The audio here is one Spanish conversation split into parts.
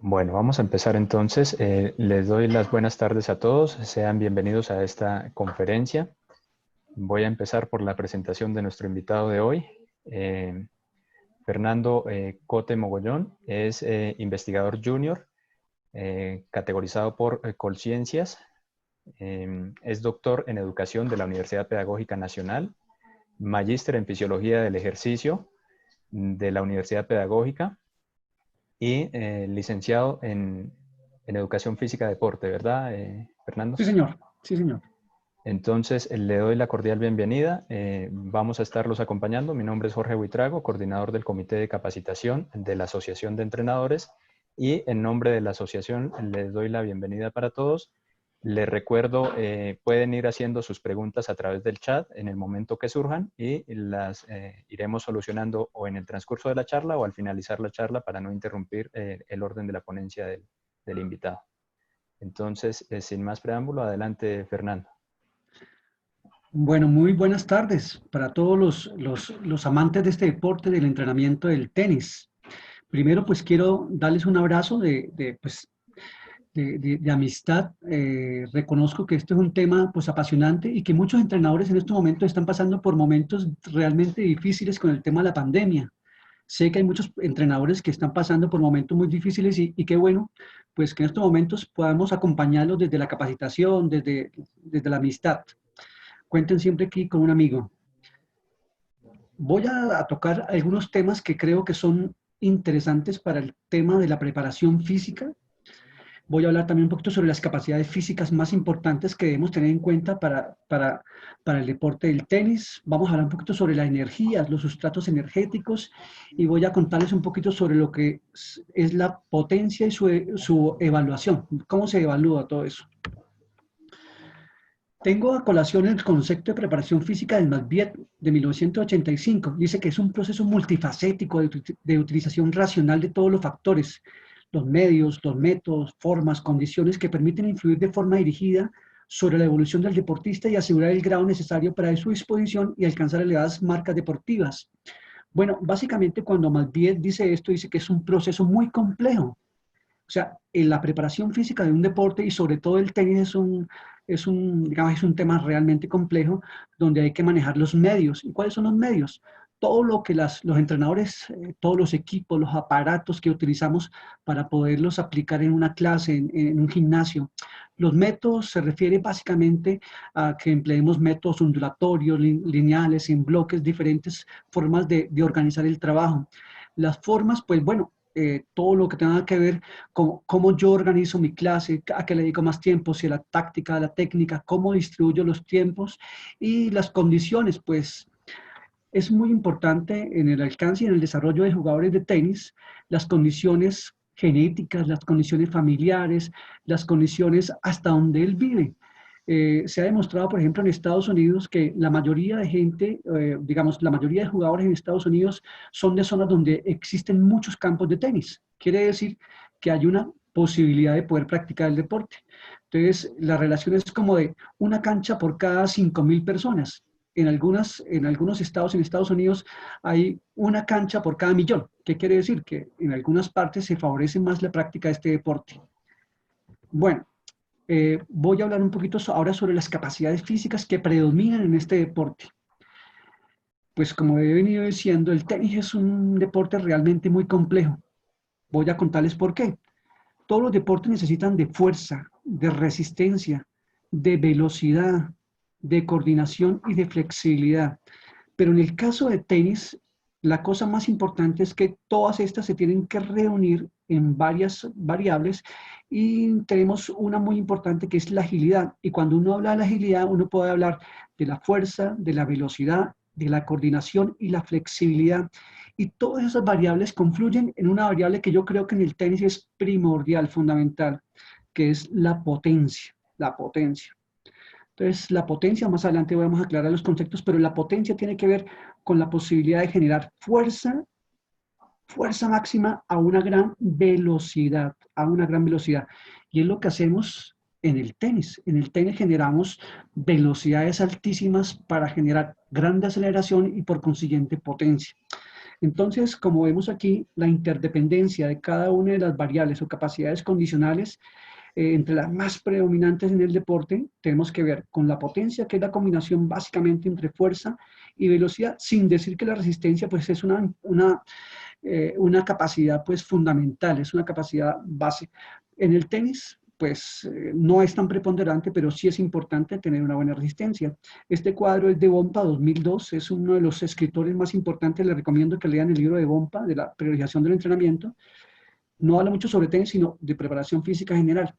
Bueno, vamos a empezar entonces. Les doy las buenas tardes a todos. Sean bienvenidos a esta conferencia. Voy a empezar por la presentación de nuestro invitado de hoy. Fernando Cote Mogollón es investigador junior, categorizado por Colciencias. Es doctor en educación de la Universidad Pedagógica Nacional, magíster en fisiología del ejercicio de la Universidad Pedagógica y licenciado en Educación Física y Deporte, ¿verdad, Fernando? Sí, señor. Sí, señor. Entonces, le doy la cordial bienvenida. Vamos a estarlos acompañando. Mi nombre es Jorge Buitrago, coordinador del Comité de Capacitación de la Asociación de Entrenadores, y en nombre de la asociación les doy la bienvenida para todos. Les recuerdo, pueden ir haciendo sus preguntas a través del chat en el momento que surjan y las iremos solucionando o en el transcurso de la charla o al finalizar la charla para no interrumpir el orden de la ponencia del invitado. Entonces, sin más preámbulo, adelante, Fernando. Bueno, muy buenas tardes para todos los amantes de este deporte, del entrenamiento del tenis. Primero, pues quiero darles un abrazo de amistad. Reconozco que este es un tema pues apasionante y que muchos entrenadores en estos momentos están pasando por momentos realmente difíciles con el tema de la pandemia. Sé que hay muchos entrenadores que están pasando por momentos muy difíciles y qué bueno, pues que en estos momentos podamos acompañarlos desde la capacitación, desde la amistad. Cuenten siempre aquí con un amigo. Voy a tocar algunos temas que creo que son interesantes para el tema de la preparación física. Voy a hablar también un poquito sobre las capacidades físicas más importantes que debemos tener en cuenta para el deporte del tenis. Vamos a hablar un poquito sobre la energía, los sustratos energéticos, y voy a contarles un poquito sobre lo que es la potencia y su evaluación, cómo se evalúa todo eso. Tengo a colación el concepto de preparación física del Masviet de 1985. Dice que es un proceso multifacético de utilización racional de todos los factores, los medios, los métodos, formas, condiciones que permiten influir de forma dirigida sobre la evolución del deportista y asegurar el grado necesario para su disposición y alcanzar elevadas marcas deportivas. Bueno, básicamente cuando Masviet dice esto, dice que es un proceso muy complejo. O sea, en la preparación física de un deporte y sobre todo el tenis digamos, es un tema realmente complejo donde hay que manejar los medios. ¿Y cuáles son los medios? Todo lo que los entrenadores, todos los equipos, los aparatos que utilizamos para poderlos aplicar en una clase, en un gimnasio. Los métodos se refiere básicamente a que empleemos métodos ondulatorios, lineales, en bloques, diferentes formas de organizar el trabajo. Las formas, pues bueno, todo lo que tenga que ver con cómo yo organizo mi clase, a qué le dedico más tiempo, si a la táctica, a la técnica, cómo distribuyo los tiempos y las condiciones, pues es muy importante en el alcance y en el desarrollo de jugadores de tenis, las condiciones genéticas, las condiciones familiares, las condiciones hasta donde él vive. Se ha demostrado, por ejemplo, en Estados Unidos que la mayoría de gente, digamos, la mayoría de jugadores en Estados Unidos son de zonas donde existen muchos campos de tenis. Quiere decir que hay una posibilidad de poder practicar el deporte. Entonces, la relación es como de una cancha por cada 5.000 personas. En algunos estados en Estados Unidos hay una cancha por cada millón. ¿Qué quiere decir? Que en algunas partes se favorece más la práctica de este deporte. Bueno, voy a hablar un poquito ahora sobre las capacidades físicas que predominan en este deporte. Pues como he venido diciendo, el tenis es un deporte realmente muy complejo. Voy a contarles por qué. Todos los deportes necesitan de fuerza, de resistencia, de velocidad, de coordinación y de flexibilidad. Pero en el caso de tenis, la cosa más importante es que todas estas se tienen que reunir en varias variables y tenemos una muy importante que es la agilidad. Y cuando uno habla de la agilidad, uno puede hablar de la fuerza, de la velocidad, de la coordinación y la flexibilidad. Y todas esas variables confluyen en una variable que yo creo que en el tenis es primordial, fundamental, que es la potencia. La potencia. Entonces, la potencia, más adelante vamos a aclarar los conceptos, pero la potencia tiene que ver con la posibilidad de generar fuerza, fuerza máxima a una gran velocidad, a una gran velocidad. Y es lo que hacemos en el tenis. En el tenis generamos velocidades altísimas para generar grande aceleración y por consiguiente potencia. Entonces, como vemos aquí, la interdependencia de cada una de las variables o capacidades condicionales, entre las más predominantes en el deporte, tenemos que ver con la potencia, que es la combinación básicamente entre fuerza y velocidad, sin decir que la resistencia pues es una capacidad pues fundamental, es una capacidad base. En el tenis pues no es tan preponderante, pero sí es importante tener una buena resistencia. Este cuadro es de Bompa 2002, es uno de los escritores más importantes, les recomiendo que lean el libro de Bompa, de la priorización del entrenamiento. No habla mucho sobre tenis, sino de preparación física general.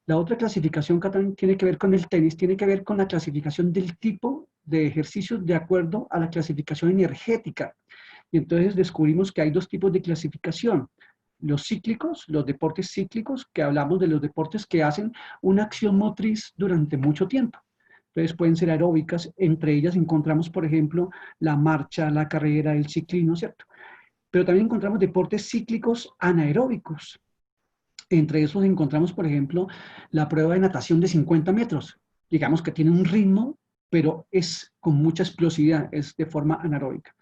La otra clasificación que también tiene que ver con el tenis, tiene que ver con la clasificación del tipo de ejercicios de acuerdo a la clasificación energética. Y entonces descubrimos que hay dos tipos de clasificación. Los cíclicos, los deportes cíclicos, que hablamos de los deportes que hacen una acción motriz durante mucho tiempo. Entonces pueden ser aeróbicas, entre ellas encontramos, por ejemplo, la marcha, la carrera, el ciclismo, ¿cierto? Pero también encontramos deportes cíclicos anaeróbicos. Entre esos encontramos, por ejemplo, la prueba de natación de 50 metros. Digamos que tiene un ritmo, pero es con mucha explosividad, es de forma anaeróbica.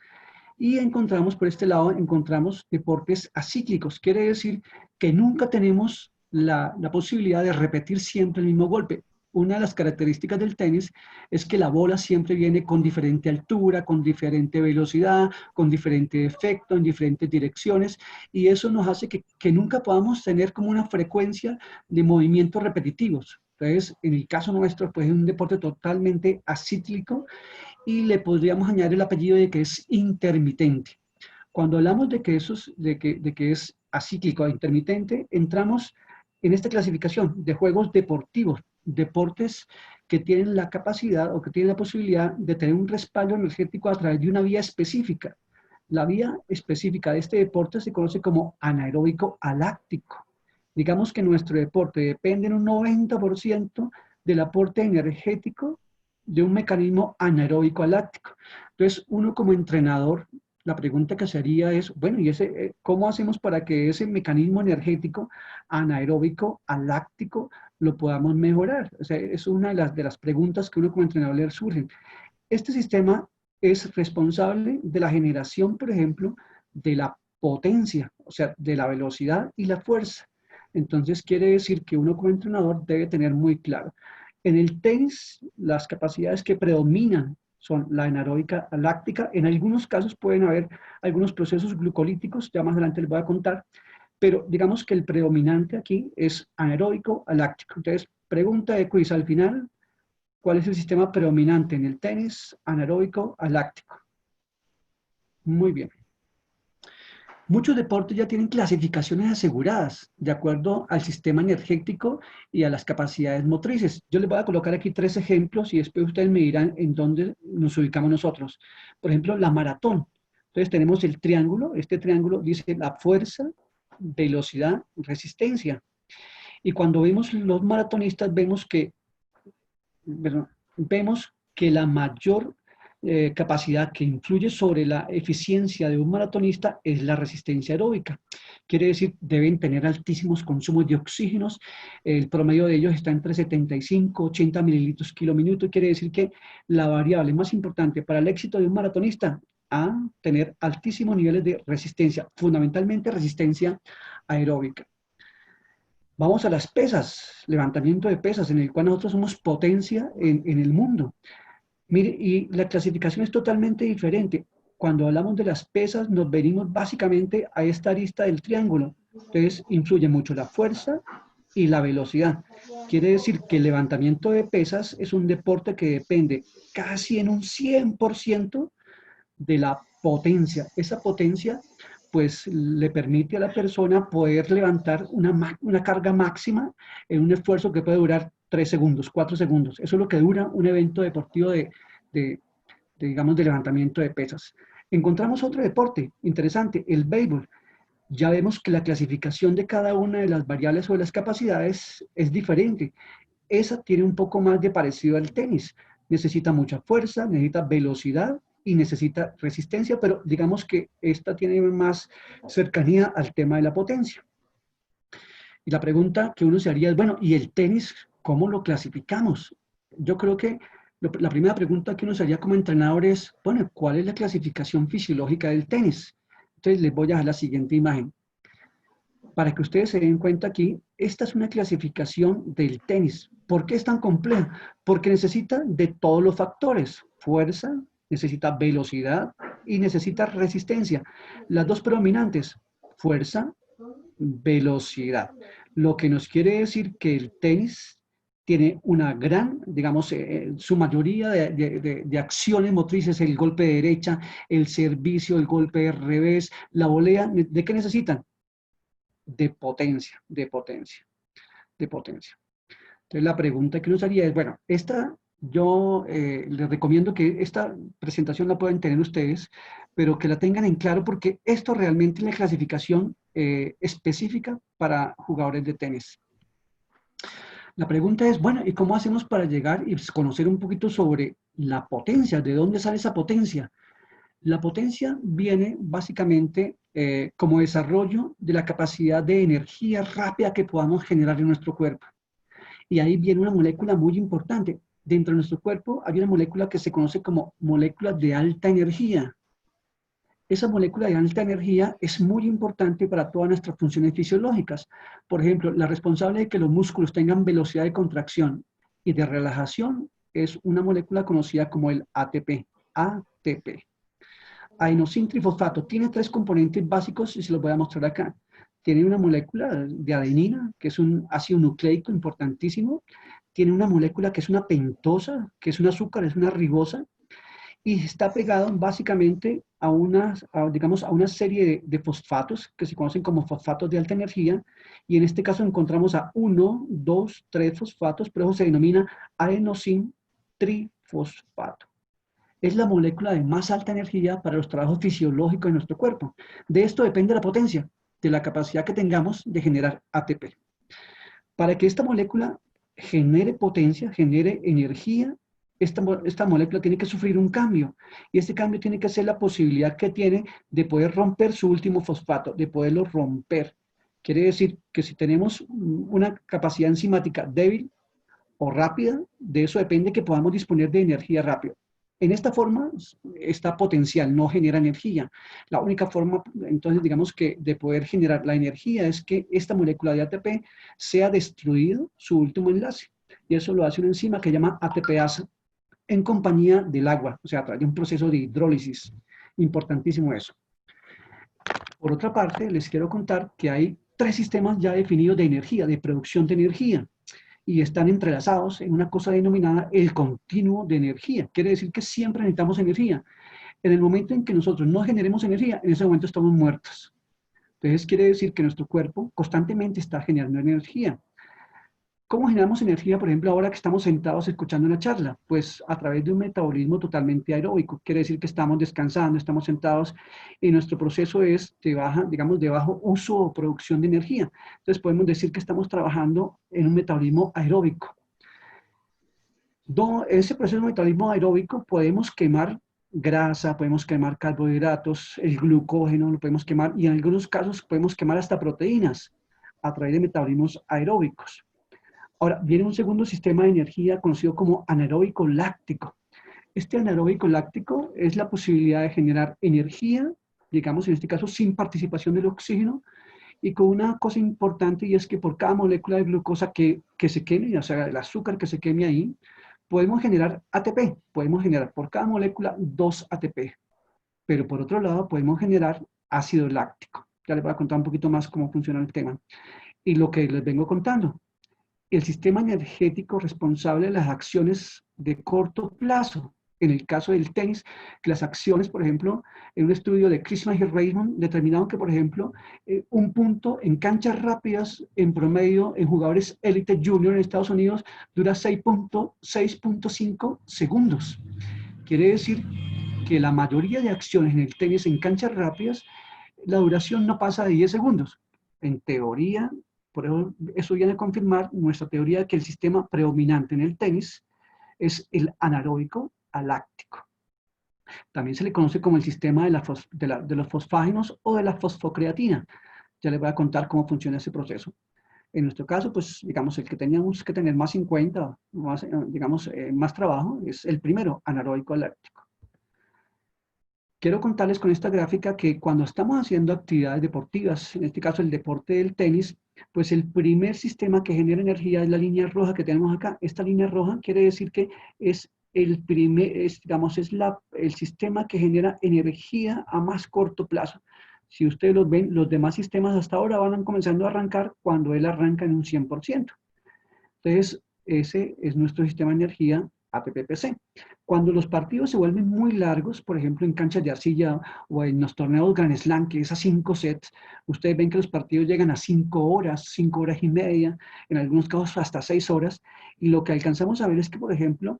Y encontramos, por este lado, encontramos deportes acíclicos. Quiere decir que nunca tenemos la posibilidad de repetir siempre el mismo golpe. Una de las características del tenis es que la bola siempre viene con diferente altura, con diferente velocidad, con diferente efecto, en diferentes direcciones, y eso nos hace que nunca podamos tener como una frecuencia de movimientos repetitivos. Entonces, en el caso nuestro, pues es un deporte totalmente acíclico, y le podríamos añadir el apellido de que es intermitente. Cuando hablamos de que, de que es acíclico o intermitente, entramos en esta clasificación de juegos deportivos, deportes que tienen la capacidad o que tienen la posibilidad de tener un respaldo energético a través de una vía específica. La vía específica de este deporte se conoce como anaeróbico aláctico. Digamos que nuestro deporte depende en un 90% del aporte energético de un mecanismo anaeróbico aláctico. Entonces, uno como entrenador, la pregunta que se haría es, bueno, ¿y cómo hacemos para que ese mecanismo energético anaeróbico aláctico lo podamos mejorar? O sea, es una de las preguntas que uno como entrenador le surgen. Este sistema es responsable de la generación, por ejemplo, de la potencia, o sea, de la velocidad y la fuerza. Entonces, quiere decir que uno como entrenador debe tener muy claro. En el tenis, las capacidades que predominan son la anaeróbica láctica. En algunos casos pueden haber algunos procesos glucolíticos, ya más adelante les voy a contar, pero digamos que el predominante aquí es anaeróbico láctico. Entonces, pregunta de quiz al final, ¿cuál es el sistema predominante en el tenis? Anaeróbico láctico. Muy bien. Muchos deportes ya tienen clasificaciones aseguradas de acuerdo al sistema energético y a las capacidades motrices. Yo les voy a colocar aquí 3 ejemplos y después ustedes me dirán en dónde nos ubicamos nosotros. Por ejemplo, la maratón. Entonces tenemos el triángulo. Este triángulo dice la fuerza, velocidad, resistencia. Y cuando vemos los maratonistas vemos que la mayor capacidad que influye sobre la eficiencia de un maratonista es la resistencia aeróbica. Quiere decir, deben tener altísimos consumos de oxígenos. El promedio de ellos está entre 75 y 80 mililitros kilo minuto. Quiere decir que la variable más importante para el éxito de un maratonista a tener altísimos niveles de resistencia, fundamentalmente resistencia aeróbica. Vamos a las pesas, levantamiento de pesas, en el cual nosotros somos potencia en el mundo. Mire, y la clasificación es totalmente diferente. Cuando hablamos de las pesas, nos venimos básicamente a esta arista del triángulo. Entonces, influye mucho la fuerza y la velocidad. Quiere decir que el levantamiento de pesas es un deporte que depende casi en un 100% de la potencia. Esa potencia, pues, le permite a la persona poder levantar una carga máxima en un esfuerzo que puede durar 3 segundos, 4 segundos. Eso es lo que dura un evento deportivo digamos, de levantamiento de pesas. Encontramos otro deporte interesante, el béisbol. Ya vemos que la clasificación de cada una de las variables o de las capacidades es diferente. Esa tiene un poco más de parecido al tenis. Necesita mucha fuerza, necesita velocidad y necesita resistencia, pero digamos que esta tiene más cercanía al tema de la potencia. Y la pregunta que uno se haría es, bueno, ¿y el tenis cómo lo clasificamos? Yo creo que la primera pregunta que uno se haría como entrenador es, bueno, ¿cuál es la clasificación fisiológica del tenis? Entonces les voy a dejar la siguiente imagen. Para que ustedes se den cuenta aquí, esta es una clasificación del tenis. ¿Por qué es tan compleja? Porque necesita de todos los factores. Fuerza, necesita velocidad y necesita resistencia. Las dos predominantes, fuerza, velocidad. Lo que nos quiere decir que el tenis tiene una gran, digamos, su mayoría de acciones motrices, el golpe de derecha, el servicio, el golpe de revés, la volea, ¿de qué necesitan? De potencia, de potencia, de potencia. Entonces la pregunta que nos haría es, bueno, yo les recomiendo que esta presentación la puedan tener ustedes, pero que la tengan en claro porque esto realmente es la clasificación específica para jugadores de tenis. La pregunta es, bueno, ¿y cómo hacemos para llegar y conocer un poquito sobre la potencia? ¿De dónde sale esa potencia? La potencia viene básicamente como desarrollo de la capacidad de energía rápida que podamos generar en nuestro cuerpo. Y ahí viene una molécula muy importante. Dentro de nuestro cuerpo hay una molécula que se conoce como molécula de alta energía. Esa molécula de alta energía es muy importante para todas nuestras funciones fisiológicas. Por ejemplo, la responsable de que los músculos tengan velocidad de contracción y de relajación es una molécula conocida como el ATP. ATP. Adenosíntrifosfato. Tiene tres componentes básicos y se los voy a mostrar acá. Tiene una molécula de adenina, que es un ácido nucleico importantísimo. Tiene una molécula que es una pentosa, que es un azúcar, es una ribosa. Y está pegado básicamente digamos, a una serie de fosfatos que se conocen como fosfatos de alta energía. Y en este caso encontramos a 1, 2, 3 fosfatos, pero eso se denomina adenosin trifosfato. Es la molécula de más alta energía para los trabajos fisiológicos de nuestro cuerpo. De esto depende la potencia, de la capacidad que tengamos de generar ATP. Para que esta molécula genere potencia, genere energía, esta molécula tiene que sufrir un cambio. Y este cambio tiene que ser la posibilidad que tiene de poder romper su último fosfato, de poderlo romper. Quiere decir que si tenemos una capacidad enzimática débil o rápida, de eso depende que podamos disponer de energía rápido. En esta forma está potencial, no genera energía. La única forma, entonces, digamos que de poder generar la energía es que esta molécula de ATP sea destruido su último enlace. Y eso lo hace una enzima que se llama ATPasa en compañía del agua, o sea, a través de un proceso de hidrólisis. Importantísimo eso. Por otra parte, les quiero contar que hay tres sistemas ya definidos de energía, de producción de energía, y están entrelazados en una cosa denominada el continuo de energía. Quiere decir que siempre necesitamos energía. En el momento en que nosotros no generemos energía, en ese momento estamos muertos. Entonces quiere decir que nuestro cuerpo constantemente está generando energía. ¿Cómo generamos energía, por ejemplo, ahora que estamos sentados escuchando una charla? Pues a través de un metabolismo totalmente aeróbico. Quiere decir que estamos descansando, estamos sentados y nuestro proceso es de bajo uso o producción de energía. Entonces podemos decir que estamos trabajando en un metabolismo aeróbico. En ese proceso de metabolismo aeróbico podemos quemar grasa, podemos quemar carbohidratos, el glucógeno lo podemos quemar y en algunos casos podemos quemar hasta proteínas a través de metabolismos aeróbicos. Ahora, viene un segundo sistema de energía conocido como anaeróbico láctico. Este anaeróbico láctico es la posibilidad de generar energía, digamos en este caso sin participación del oxígeno, y con una cosa importante y es que por cada molécula de glucosa que se queme, o sea, el azúcar que se queme ahí, podemos generar ATP. Podemos generar por cada molécula 2 ATP. Pero por otro lado, podemos generar ácido láctico. Ya les voy a contar un poquito más cómo funciona el tema. Y lo que les vengo contando. El sistema energético responsable de las acciones de corto plazo. En el caso del tenis, que las acciones, por ejemplo, en un estudio de Chrisman y Raymond, determinaron que, por ejemplo, un punto en canchas rápidas, en promedio, en jugadores élite junior en Estados Unidos, dura 6.5 segundos. Quiere decir que la mayoría de acciones en el tenis en canchas rápidas, la duración no pasa de 10 segundos. En teoría, por eso viene a confirmar nuestra teoría de que el sistema predominante en el tenis es el anaeróbico aláctico. También se le conoce como el sistema de los fosfágenos o de la fosfocreatina. Ya les voy a contar cómo funciona ese proceso. En nuestro caso, pues, digamos, el que teníamos que tener más en cuenta, más trabajo, es el primero, anaeróbico aláctico. Quiero contarles con esta gráfica que cuando estamos haciendo actividades deportivas, en este caso el deporte del tenis, pues el primer sistema que genera energía es la línea roja que tenemos acá. Esta línea roja quiere decir que es el primer, digamos, es el sistema que genera energía a más corto plazo. Si ustedes los ven, los demás sistemas hasta ahora van comenzando a arrancar cuando él arranca en un 100%. Entonces, ese es nuestro sistema de energía APPC. Cuando los partidos se vuelven muy largos, por ejemplo, en canchas de arcilla o en los torneos Grand Slam, que es a 5 sets, ustedes ven que los partidos llegan a 5 horas y media, en algunos casos hasta 6 horas, y lo que alcanzamos a ver es que, por ejemplo,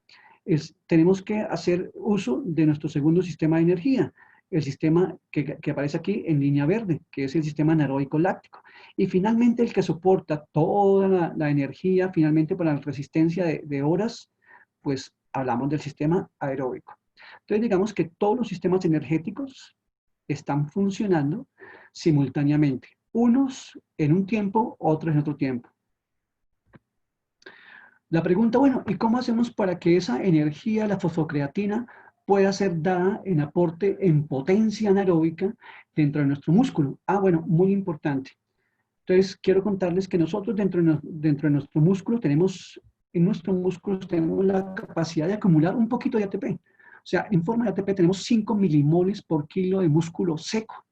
tenemos que hacer uso de nuestro segundo sistema de energía, el sistema que aparece aquí en línea verde, que es el sistema anaeróbico láctico. Y finalmente el que soporta toda la energía, finalmente para la resistencia de horas, pues hablamos del sistema aeróbico. Entonces digamos que todos los sistemas energéticos están funcionando simultáneamente, unos en un tiempo, otros en otro tiempo. La pregunta, bueno, ¿y cómo hacemos para que esa energía, la fosfocreatina, pueda ser dada en aporte en potencia anaeróbica dentro de nuestro músculo? Ah, bueno, muy importante. Entonces, quiero contarles que nosotros dentro de nuestro músculo en nuestros músculos tenemos la capacidad de acumular un poquito de ATP. O sea, en forma de ATP tenemos 5 milimoles por kilo de músculo seco.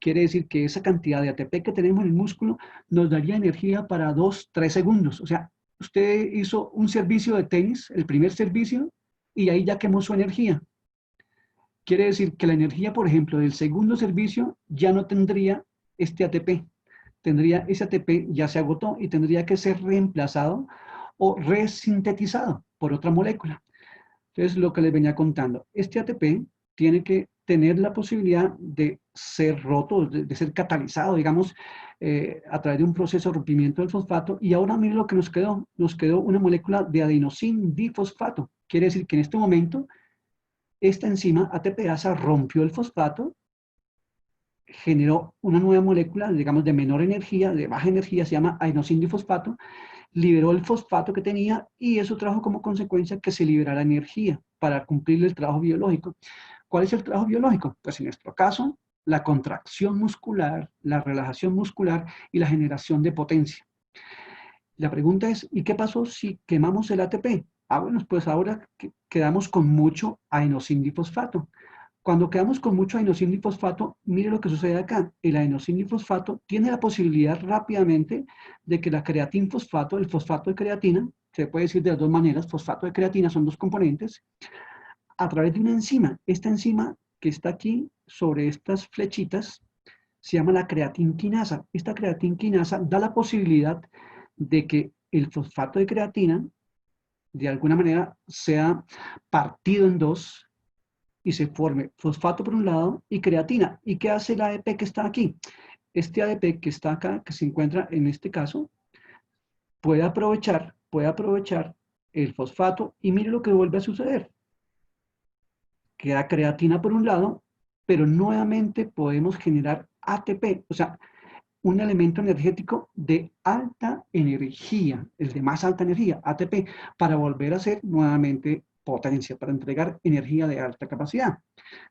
Quiere decir que esa cantidad de ATP que tenemos en el músculo nos daría energía para 2, 3 segundos. O sea, usted hizo un servicio de tenis, el primer servicio, y ahí ya quemó su energía. Quiere decir que la energía, por ejemplo, del segundo servicio ya no tendría este ATP. Ese ATP ya se agotó y tendría que ser reemplazado o resintetizado por otra molécula. Entonces, lo que les venía contando, este ATP tiene que tener la posibilidad de ser roto, de ser catalizado, digamos, a través de un proceso de rompimiento del fosfato. Y ahora miren lo que nos quedó una molécula de adenosín difosfato. Quiere decir que en este momento, esta enzima ATPasa rompió el fosfato, generó una nueva molécula, digamos, de menor energía, de baja energía, se llama adenosín difosfato, liberó el fosfato que tenía y eso trajo como consecuencia que se liberara energía para cumplir el trabajo biológico. ¿Cuál es el trabajo biológico? Pues en nuestro caso, la contracción muscular, la relajación muscular y la generación de potencia. La pregunta es, ¿y qué pasó si quemamos el ATP? Ah, bueno, pues ahora quedamos con mucho adenosín difosfato. Cuando quedamos con mucho adenosín difosfato, mire lo que sucede acá. El adenosín difosfato tiene la posibilidad rápidamente de que la creatinfosfato, el fosfato de creatina, se puede decir de las dos maneras, fosfato de creatina son dos componentes, a través de una enzima. Esta enzima que está aquí sobre estas flechitas se llama la creatinquinasa. Esta creatinquinasa da la posibilidad de que el fosfato de creatina de alguna manera sea partido en dos y se forme fosfato por un lado y creatina. ¿Y qué hace el ADP que está aquí? Este ADP que está acá, que se encuentra en este caso, puede aprovechar el fosfato y mire lo que vuelve a suceder. Queda creatina por un lado, pero nuevamente podemos generar ATP, o sea, un elemento energético de alta energía, el de más alta energía, ATP, para volver a ser nuevamente potencia, para entregar energía de alta capacidad.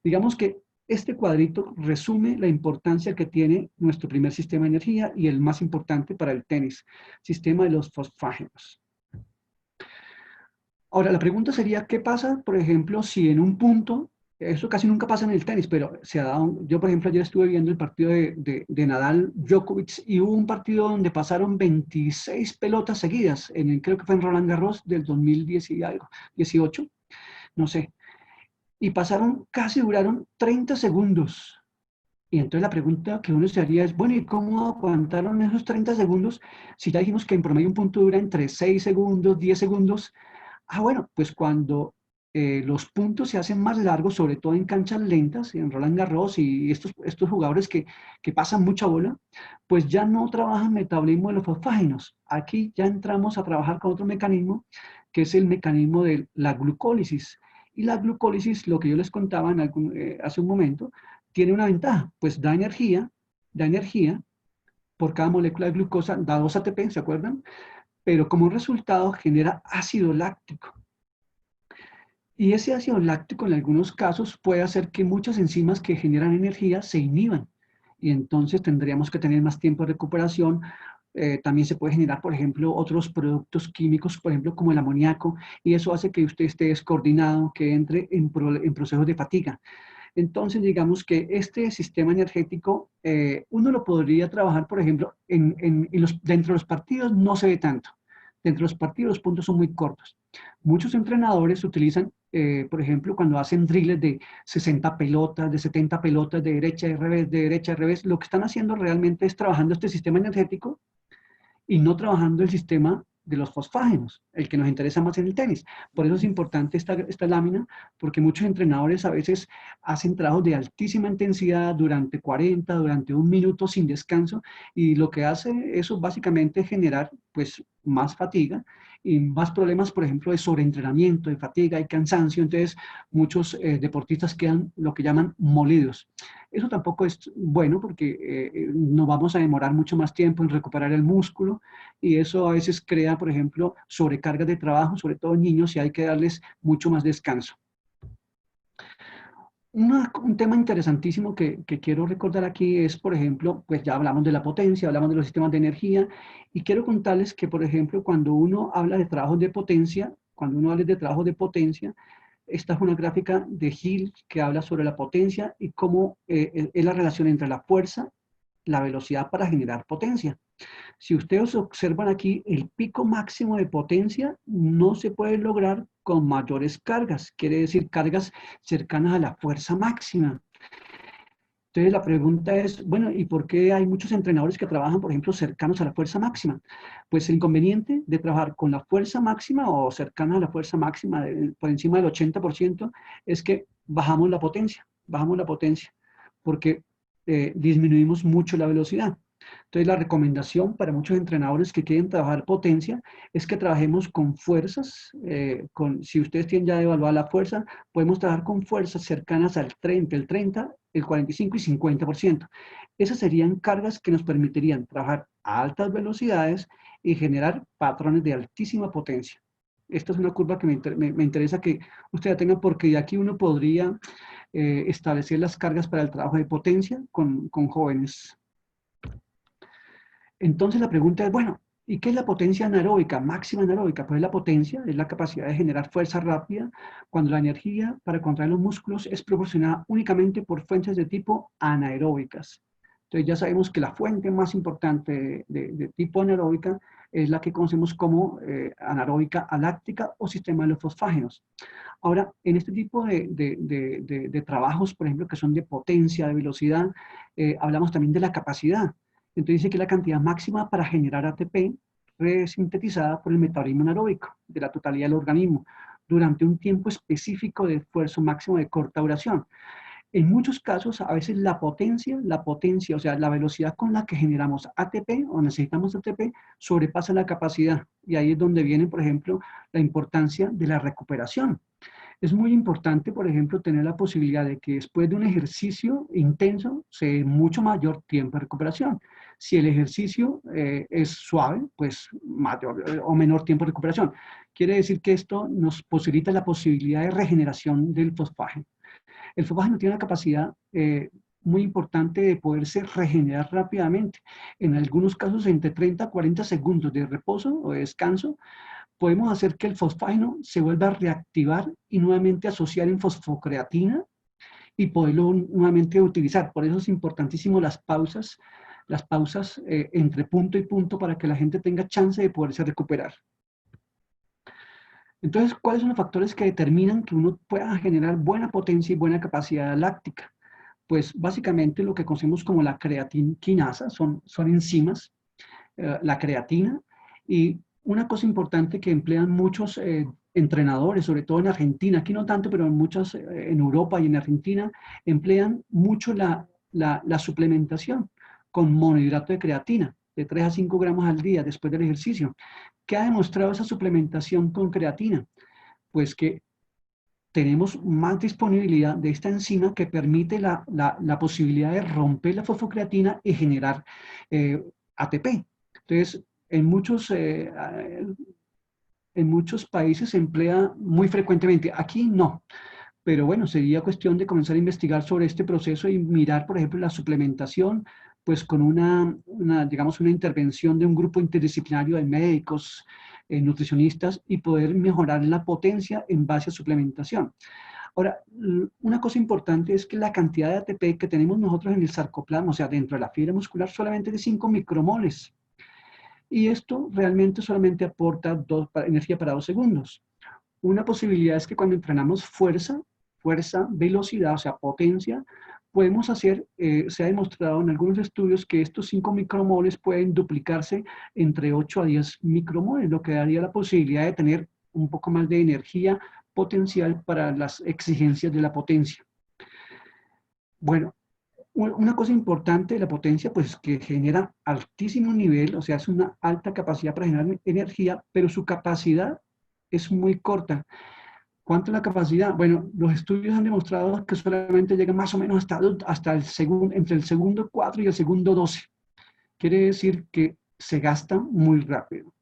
Digamos que este cuadrito resume la importancia que tiene nuestro primer sistema de energía y el más importante para el tenis, sistema de los fosfágenos. Ahora, la pregunta sería, ¿qué pasa, por ejemplo, si en un punto, eso casi nunca pasa en el tenis, pero se ha dado, yo por ejemplo ayer estuve viendo el partido de Nadal Djokovic y hubo un partido donde pasaron 26 pelotas seguidas, creo que fue en Roland Garros del 2010 y algo, 18, no sé, y duraron 30 segundos. Y entonces la pregunta que uno se haría es, bueno, ¿y cómo aguantaron esos 30 segundos si ya dijimos que en promedio un punto dura entre 6 segundos, 10 segundos? Ah, bueno, pues cuando los puntos se hacen más largos, sobre todo en canchas lentas, en Roland Garros y estos jugadores que pasan mucha bola, pues ya no trabajan metabolismo de los fosfágenos. Aquí ya entramos a trabajar con otro mecanismo, que es el mecanismo de la glucólisis. Y la glucólisis, lo que yo les contaba hace un momento, tiene una ventaja, pues da energía, por cada molécula de glucosa, da 2 ATP, ¿se acuerdan? Pero como resultado genera ácido láctico. Y ese ácido láctico en algunos casos puede hacer que muchas enzimas que generan energía se inhiban. Y entonces tendríamos que tener más tiempo de recuperación. También se puede generar, por ejemplo, otros productos químicos, por ejemplo, como el amoníaco, y eso hace que usted esté descoordinado, que entre en procesos de fatiga. Entonces, digamos que este sistema energético, uno lo podría trabajar, por ejemplo, dentro de los partidos no se ve tanto. Dentro de los partidos los puntos son muy cortos. Muchos entrenadores utilizan, por ejemplo, cuando hacen drills de 60 pelotas, de 70 pelotas, de derecha y revés, lo que están haciendo realmente es trabajando este sistema energético y no trabajando el sistema de los fosfágenos, el que nos interesa más en el tenis. Por eso es importante esta lámina, porque muchos entrenadores a veces hacen trabajos de altísima intensidad durante 40, durante un minuto sin descanso, y lo que hace eso básicamente es generar pues más fatiga y más problemas, por ejemplo, de sobreentrenamiento, de fatiga y cansancio. Entonces, muchos deportistas quedan lo que llaman molidos. Eso tampoco es bueno porque nos vamos a demorar mucho más tiempo en recuperar el músculo y eso a veces crea, por ejemplo, sobrecargas de trabajo, sobre todo en niños, y hay que darles mucho más descanso. Un tema interesantísimo que quiero recordar aquí es, por ejemplo, pues ya hablamos de la potencia, hablamos de los sistemas de energía, y quiero contarles que, por ejemplo, cuando uno habla de trabajos de potencia, cuando uno habla de trabajos de potencia, esta es una gráfica de Hill que habla sobre la potencia y cómo es la relación entre la fuerza, la velocidad para generar potencia. Si ustedes observan aquí, el pico máximo de potencia no se puede lograr con mayores cargas, quiere decir cargas cercanas a la fuerza máxima. Entonces la pregunta es, bueno, ¿y por qué hay muchos entrenadores que trabajan, por ejemplo, cercanos a la fuerza máxima? Pues el inconveniente de trabajar con la fuerza máxima o cercana a la fuerza máxima por encima del 80% es que bajamos la potencia, porque disminuimos mucho la velocidad. Entonces la recomendación para muchos entrenadores que quieren trabajar potencia es que trabajemos con fuerzas, si ustedes tienen ya evaluada la fuerza, podemos trabajar con fuerzas cercanas al 30, el 45 y 50%. Esas serían cargas que nos permitirían trabajar a altas velocidades y generar patrones de altísima potencia. Esta es una curva que me interesa que ustedes tengan porque de aquí uno podría establecer las cargas para el trabajo de potencia con jóvenes. Entonces la pregunta es, bueno, ¿y qué es la potencia anaeróbica, máxima anaeróbica? Pues la potencia es la capacidad de generar fuerza rápida cuando la energía para contraer los músculos es proporcionada únicamente por fuentes de tipo anaeróbicas. Entonces ya sabemos que la fuente más importante de tipo anaeróbica es la que conocemos como anaeróbica aláctica o sistema de los fosfágenos. Ahora, en este tipo de trabajos, por ejemplo, que son de potencia, de velocidad, hablamos también de la capacidad. Entonces dice que la cantidad máxima para generar ATP resintetizada por el metabolismo anaeróbico de la totalidad del organismo durante un tiempo específico de esfuerzo máximo de corta duración. En muchos casos, a veces la potencia, o sea, la velocidad con la que generamos ATP o necesitamos ATP sobrepasa la capacidad. Y ahí es donde viene, por ejemplo, la importancia de la recuperación. Es muy importante, por ejemplo, tener la posibilidad de que después de un ejercicio intenso se dé mucho mayor tiempo de recuperación. Si el ejercicio es suave, pues mayor o menor tiempo de recuperación. Quiere decir que esto nos posibilita la posibilidad de regeneración del fosfágeno. El fosfágeno tiene una capacidad muy importante de poderse regenerar rápidamente. En algunos casos, entre 30 a 40 segundos de reposo o de descanso, podemos hacer que el fosfágeno se vuelva a reactivar y nuevamente asociar en fosfocreatina y poderlo nuevamente utilizar. Por eso es importantísimo las pausas entre punto y punto para que la gente tenga chance de poderse recuperar. Entonces, ¿cuáles son los factores que determinan que uno pueda generar buena potencia y buena capacidad láctica? Pues básicamente lo que conocemos como la creatinquinasa, son enzimas, la creatina, y una cosa importante que emplean muchos entrenadores, sobre todo en Argentina, aquí no tanto, pero en muchas, en Europa y en Argentina, emplean mucho la suplementación con monohidrato de creatina, de 3 a 5 gramos al día después del ejercicio. ¿Qué ha demostrado esa suplementación con creatina? Pues que tenemos más disponibilidad de esta enzima que permite la posibilidad de romper la fosfocreatina y generar ATP. Entonces, en muchos en muchos países se emplea muy frecuentemente. Aquí no. Pero bueno, sería cuestión de comenzar a investigar sobre este proceso y mirar, por ejemplo, la suplementación, pues con digamos, una intervención de un grupo interdisciplinario de médicos, nutricionistas, y poder mejorar la potencia en base a suplementación. Ahora, una cosa importante es que la cantidad de ATP que tenemos nosotros en el sarcoplasma, o sea, dentro de la fibra muscular, solamente es de 5 micromoles. Y esto realmente solamente aporta energía para 2 segundos. Una posibilidad es que cuando entrenamos fuerza, velocidad, o sea, potencia, podemos hacer, se ha demostrado en algunos estudios que estos 5 micromoles pueden duplicarse entre 8 a 10 micromoles, lo que daría la posibilidad de tener un poco más de energía potencial para las exigencias de la potencia. Bueno, una cosa importante de la potencia, pues que genera altísimo nivel, o sea, es una alta capacidad para generar energía, pero su capacidad es muy corta. ¿Cuánto es la capacidad? Bueno, los estudios han demostrado que solamente llega más o menos hasta el segundo, entre el segundo 4 y el segundo 12. Quiere decir que se gasta muy rápido.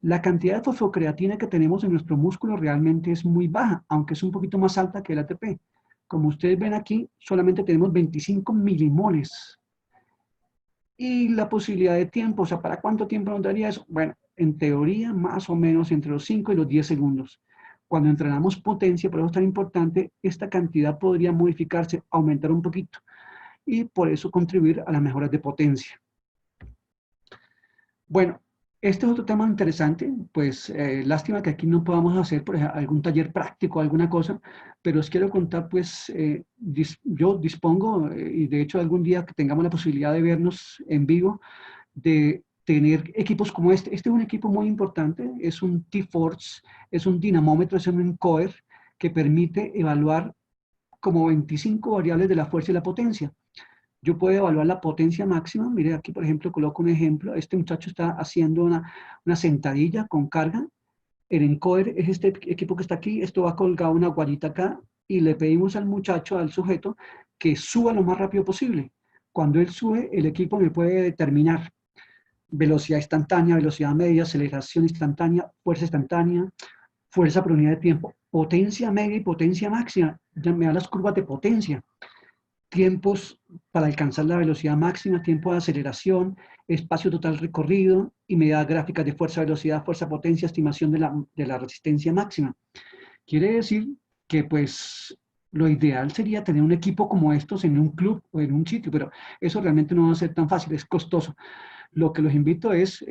La cantidad de fosfocreatina que tenemos en nuestro músculo realmente es muy baja, aunque es un poquito más alta que el ATP. Como ustedes ven aquí, solamente tenemos 25 milimoles. Y la posibilidad de tiempo, o sea, ¿para cuánto tiempo nos daría eso? Bueno, en teoría, más o menos entre los 5 y los 10 segundos. Cuando entrenamos potencia, por eso es tan importante, esta cantidad podría modificarse, aumentar un poquito, y por eso contribuir a las mejoras de potencia. Bueno, este es otro tema interesante, pues lástima que aquí no podamos hacer, por ejemplo, algún taller práctico, alguna cosa, pero os quiero contar, pues yo dispongo, y de hecho algún día que tengamos la posibilidad de vernos en vivo, de tener equipos como este. Este es un equipo muy importante, es un T-Force, es un dinamómetro, es un encoder que permite evaluar como 25 variables de la fuerza y la potencia. Yo puedo evaluar la potencia máxima. Mire, aquí por ejemplo coloco un ejemplo. Este muchacho está haciendo una sentadilla con carga. El encoder es este equipo que está aquí. Esto va colgado una guarita acá y le pedimos al muchacho, al sujeto, que suba lo más rápido posible. Cuando él sube, el equipo me puede determinar velocidad instantánea, velocidad media, aceleración instantánea, fuerza por unidad de tiempo, potencia media y potencia máxima. Ya me da las curvas de potencia, tiempos para alcanzar la velocidad máxima, tiempo de aceleración, espacio total recorrido y me da gráficas de fuerza, velocidad, fuerza, potencia, estimación de la resistencia máxima. Quiere decir que pues lo ideal sería tener un equipo como estos en un club o en un sitio, pero eso realmente no va a ser tan fácil, es costoso. Lo que los invito es,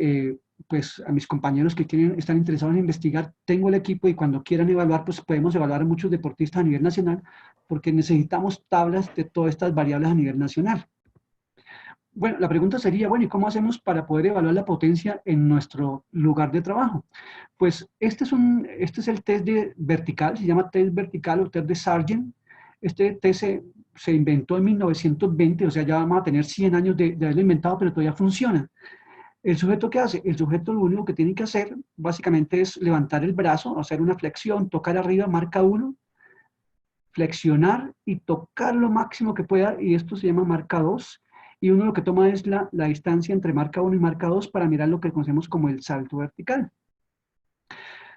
pues a mis compañeros que están interesados en investigar, tengo el equipo y cuando quieran evaluar, pues podemos evaluar a muchos deportistas a nivel nacional, porque necesitamos tablas de todas estas variables a nivel nacional. Bueno, la pregunta sería, bueno, ¿y cómo hacemos para poder evaluar la potencia en nuestro lugar de trabajo? Pues este es el test vertical, se llama test vertical o test de Sargent. Este test se inventó en 1920, o sea, ya vamos a tener 100 años de haberlo inventado, pero todavía funciona. ¿El sujeto qué hace? El sujeto lo único que tiene que hacer básicamente es levantar el brazo, hacer una flexión, tocar arriba, marca 1, flexionar y tocar lo máximo que pueda, y esto se llama marca 2. Y uno lo que toma es la distancia entre marca 1 y marca 2 para mirar lo que conocemos como el salto vertical.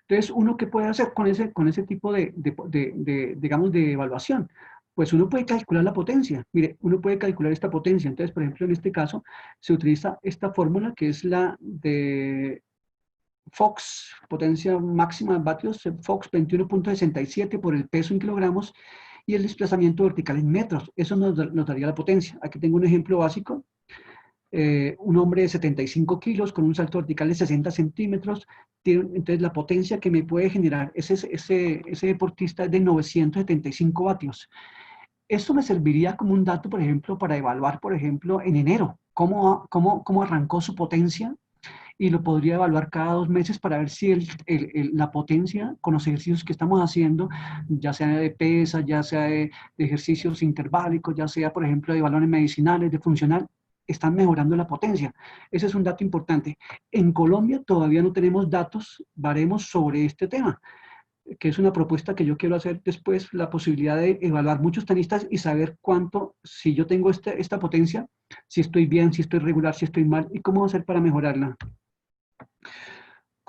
Entonces, ¿uno qué puede hacer con ese tipo digamos, de evaluación? Pues uno puede calcular la potencia. Mire, uno puede calcular esta potencia. Entonces, por ejemplo, en este caso, se utiliza esta fórmula que es la de Fox, potencia máxima en vatios, Fox 21.67 por el peso en kilogramos y el desplazamiento vertical en metros. Eso nos daría la potencia. Aquí tengo un ejemplo básico. Un hombre de 75 kilos con un salto vertical de 60 centímetros, tiene, entonces la potencia que me puede generar ese deportista es de 975 vatios. Esto me serviría como un dato, por ejemplo, para evaluar, por ejemplo, en enero, cómo arrancó su potencia, y lo podría evaluar cada 2 meses para ver si la potencia con los ejercicios que estamos haciendo, ya sea de pesa, ya sea de ejercicios interválicos, ya sea, por ejemplo, de balones medicinales, de funcional, están mejorando la potencia. Ese es un dato importante. En Colombia todavía no tenemos datos, varemos sobre este tema, que es una propuesta que yo quiero hacer después, la posibilidad de evaluar muchos tenistas y saber cuánto, si yo tengo esta potencia, si estoy bien, si estoy regular, si estoy mal, y cómo hacer para mejorarla.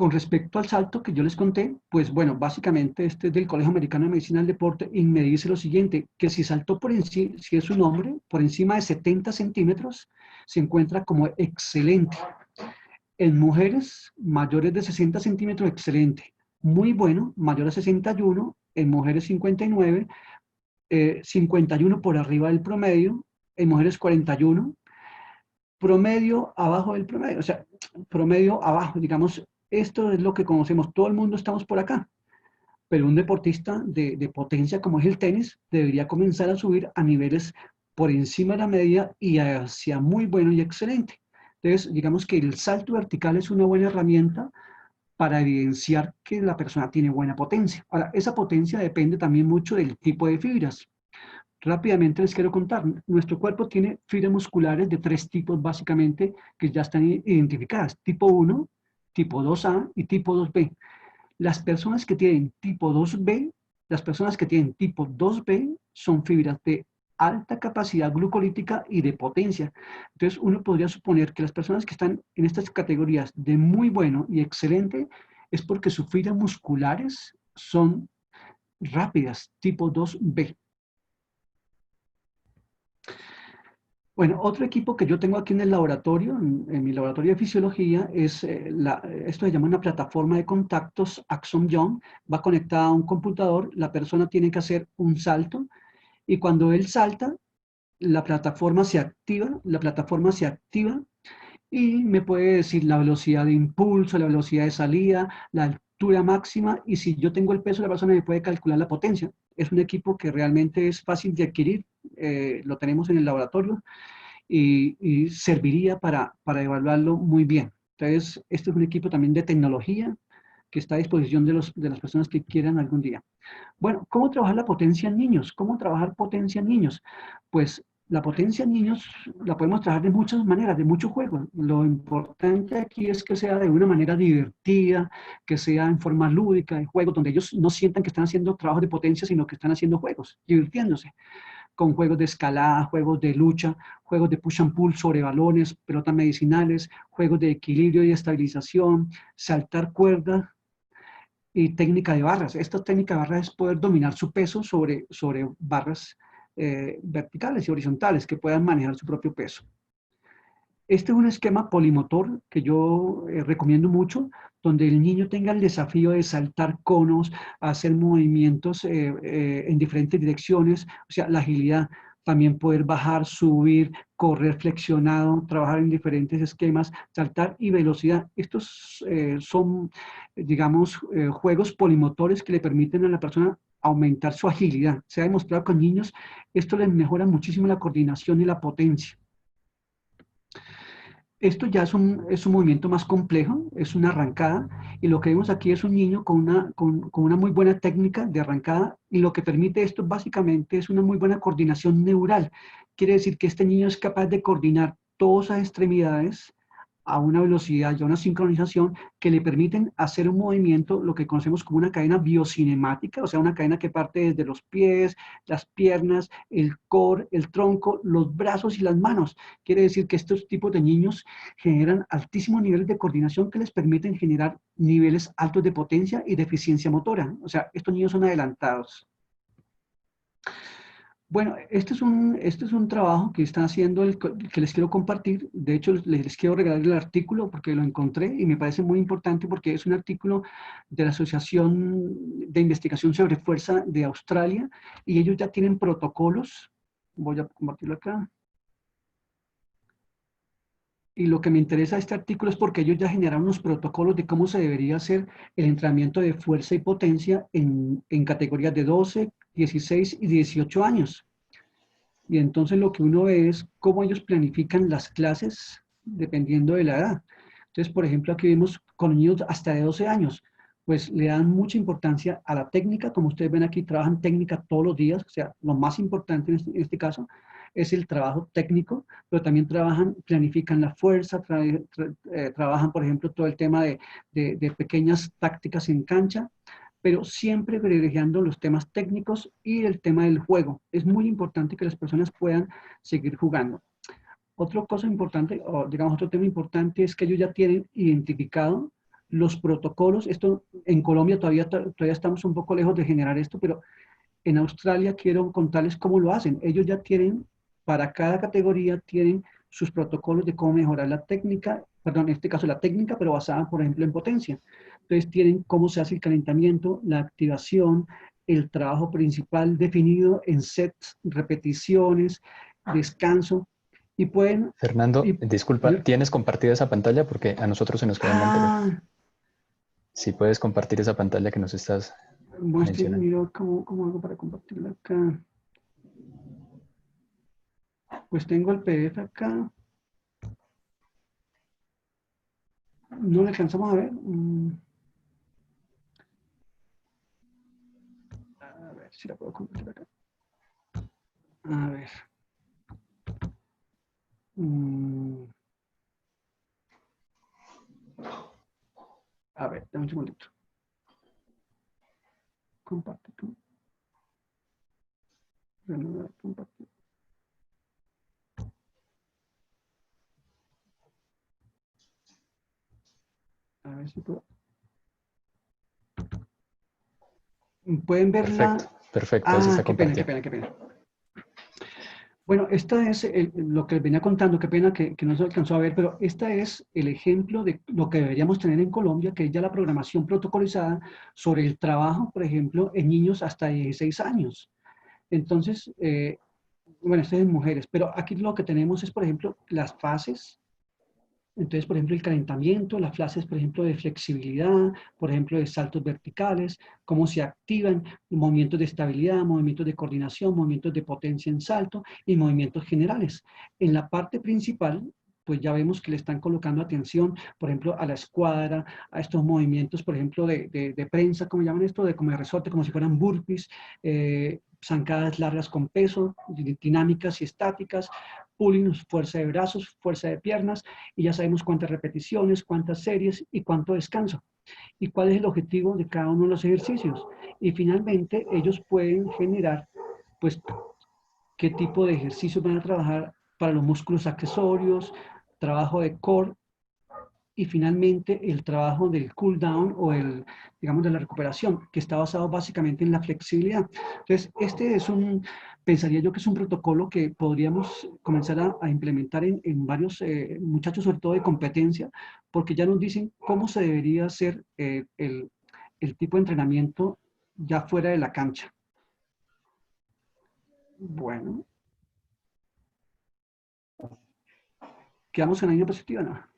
Con respecto al salto que yo les conté, pues bueno, básicamente este es del Colegio Americano de Medicina del Deporte y me dice lo siguiente, que si saltó por encima, si es un hombre, por encima de 70 centímetros, se encuentra como excelente. En mujeres mayores de 60 centímetros, excelente. Muy bueno, mayor a 61, en mujeres 59, 51 por arriba del promedio, en mujeres 41, promedio abajo del promedio, o sea, promedio abajo, digamos, esto es lo que conocemos, todo el mundo estamos por acá, pero un deportista de potencia como es el tenis debería comenzar a subir a niveles por encima de la media y hacia muy bueno y excelente. Entonces, digamos que el salto vertical es una buena herramienta para evidenciar que la persona tiene buena potencia. Ahora, esa potencia depende también mucho del tipo de fibras. Rápidamente les quiero contar, nuestro cuerpo tiene fibras musculares de tres tipos básicamente que ya están identificadas, tipo 1, tipo 2A y tipo 2B. Las personas que tienen tipo 2B, las personas que tienen tipo 2B son fibras de alta capacidad glucolítica y de potencia. Entonces uno podría suponer que las personas que están en estas categorías de muy bueno y excelente es porque sus fibras musculares son rápidas, tipo 2B. Bueno, otro equipo que yo tengo aquí en el laboratorio, en mi laboratorio de fisiología, es esto se llama una plataforma de contactos Axon Young, va conectada a un computador, la persona tiene que hacer un salto y cuando él salta, la plataforma se activa y me puede decir la velocidad de impulso, la velocidad de salida, la altura máxima y si yo tengo el peso, la persona me puede calcular la potencia. Es un equipo que realmente es fácil de adquirir, lo tenemos en el laboratorio y serviría para evaluarlo muy bien. Entonces, este es un equipo también de tecnología que está a disposición de las personas que quieran algún día. Bueno, ¿cómo trabajar la potencia en niños? ¿Cómo trabajar potencia en niños? Pues la potencia en niños la podemos trabajar de muchas maneras, de muchos juegos. Lo importante aquí es que sea de una manera divertida, que sea en forma lúdica, en juegos donde ellos no sientan que están haciendo trabajos de potencia, sino que están haciendo juegos, divirtiéndose con juegos de escalada, juegos de lucha, juegos de push and pull sobre balones, pelotas medicinales, juegos de equilibrio y estabilización, saltar cuerda y técnica de barras. Esta técnica de barras es poder dominar su peso sobre barras verticales y horizontales que puedan manejar su propio peso. Este es un esquema polimotor que yo recomiendo mucho, donde el niño tenga el desafío de saltar conos, hacer movimientos en diferentes direcciones, o sea, la agilidad, también poder bajar, subir, correr flexionado, trabajar en diferentes esquemas, saltar y velocidad. Estos son, digamos, juegos polimotores que le permiten a la persona aumentar su agilidad. Se ha demostrado que con niños esto les mejora muchísimo la coordinación y la potencia. Esto ya es un movimiento más complejo, es una arrancada, y lo que vemos aquí es un niño con una muy buena técnica de arrancada, y lo que permite esto básicamente es una muy buena coordinación neural. Quiere decir que este niño es capaz de coordinar todas las extremidades a una velocidad y a una sincronización que le permiten hacer un movimiento, lo que conocemos como una cadena biocinemática, o sea, una cadena que parte desde los pies, las piernas, el core, el tronco, los brazos y las manos. Quiere decir que estos tipos de niños generan altísimos niveles de coordinación que les permiten generar niveles altos de potencia y de eficiencia motora. O sea, estos niños son adelantados. Bueno, este es un trabajo que están haciendo, que les quiero compartir. De hecho, les quiero regalar el artículo porque lo encontré y me parece muy importante porque es un artículo de la Asociación de Investigación sobre Fuerza de Australia y ellos ya tienen protocolos. Voy a compartirlo acá. Y lo que me interesa de este artículo es porque ellos ya generaron unos protocolos de cómo se debería hacer el entrenamiento de fuerza y potencia en categorías de 12, 16 y 18 años. Y entonces lo que uno ve es cómo ellos planifican las clases dependiendo de la edad. Entonces, por ejemplo, aquí vemos con niños hasta de 12 años, pues le dan mucha importancia a la técnica, como ustedes ven aquí, trabajan técnica todos los días, o sea, lo más importante en este caso es el trabajo técnico, pero también trabajan, planifican la fuerza, trabajan, por ejemplo, todo el tema de pequeñas tácticas en cancha, pero siempre privilegiando los temas técnicos y el tema del juego. Es muy importante que las personas puedan seguir jugando. Otra cosa importante, o digamos otro tema importante, es que ellos ya tienen identificado Los protocolos, esto en Colombia todavía estamos un poco lejos de generar esto, pero en Australia quiero contarles cómo lo hacen. Ellos ya tienen, para cada categoría, tienen sus protocolos de cómo mejorar la técnica, perdón, en este caso la técnica, pero basada, por ejemplo, en potencia. Entonces tienen cómo se hace el calentamiento, la activación, el trabajo principal definido en sets, repeticiones, descanso, y pueden... Fernando, Y, disculpa, ¿tienes compartida esa pantalla? Porque a nosotros se nos queda en blanco. ah, Si puedes compartir esa pantalla que nos estás mencionando. miro cómo hago para compartirla acá. Pues tengo el PDF acá. No le alcanzamos a ver. A ver si la puedo compartir acá. A ver. A ver, dame un segundito. Comparte tú. Compartir. A ver si puedo. ¿Pueden verla? Perfecto, perfecto, ahí se Ah, está qué pena, qué compartiendo. pena, qué pena. Bueno, esta es lo que les venía contando, qué pena que no se alcanzó a ver, pero esta es el ejemplo de lo que deberíamos tener en Colombia, que es ya la programación protocolizada sobre el trabajo, por ejemplo, en niños hasta 16 años. Entonces, bueno, esto es en mujeres, pero aquí lo que tenemos es, por ejemplo, las fases. Entonces, por ejemplo, el calentamiento, las fases, por ejemplo, de flexibilidad, por ejemplo, de saltos verticales, cómo se activan, movimientos de estabilidad, movimientos de coordinación, movimientos de potencia en salto y movimientos generales. En la parte principal, pues ya vemos que le están colocando atención, por ejemplo, a la escuadra, a estos movimientos, por ejemplo, de prensa, como llaman esto, de como de resorte, como si fueran burpees, zancadas largas con peso, dinámicas y estáticas, pulling, fuerza de brazos, fuerza de piernas, y ya sabemos cuántas repeticiones, cuántas series y cuánto descanso. Y cuál es el objetivo de cada uno de los ejercicios. Y finalmente ellos pueden generar, pues, qué tipo de ejercicios van a trabajar para los músculos accesorios, trabajo de core y finalmente el trabajo del cool down o el, digamos, de la recuperación, que está basado básicamente en la flexibilidad. Entonces, este es pensaría yo que es un protocolo que podríamos comenzar a implementar en varios muchachos, sobre todo de competencia, porque ya nos dicen cómo se debería hacer el tipo de entrenamiento ya fuera de la cancha. Bueno, quedamos en la línea positiva, ¿no?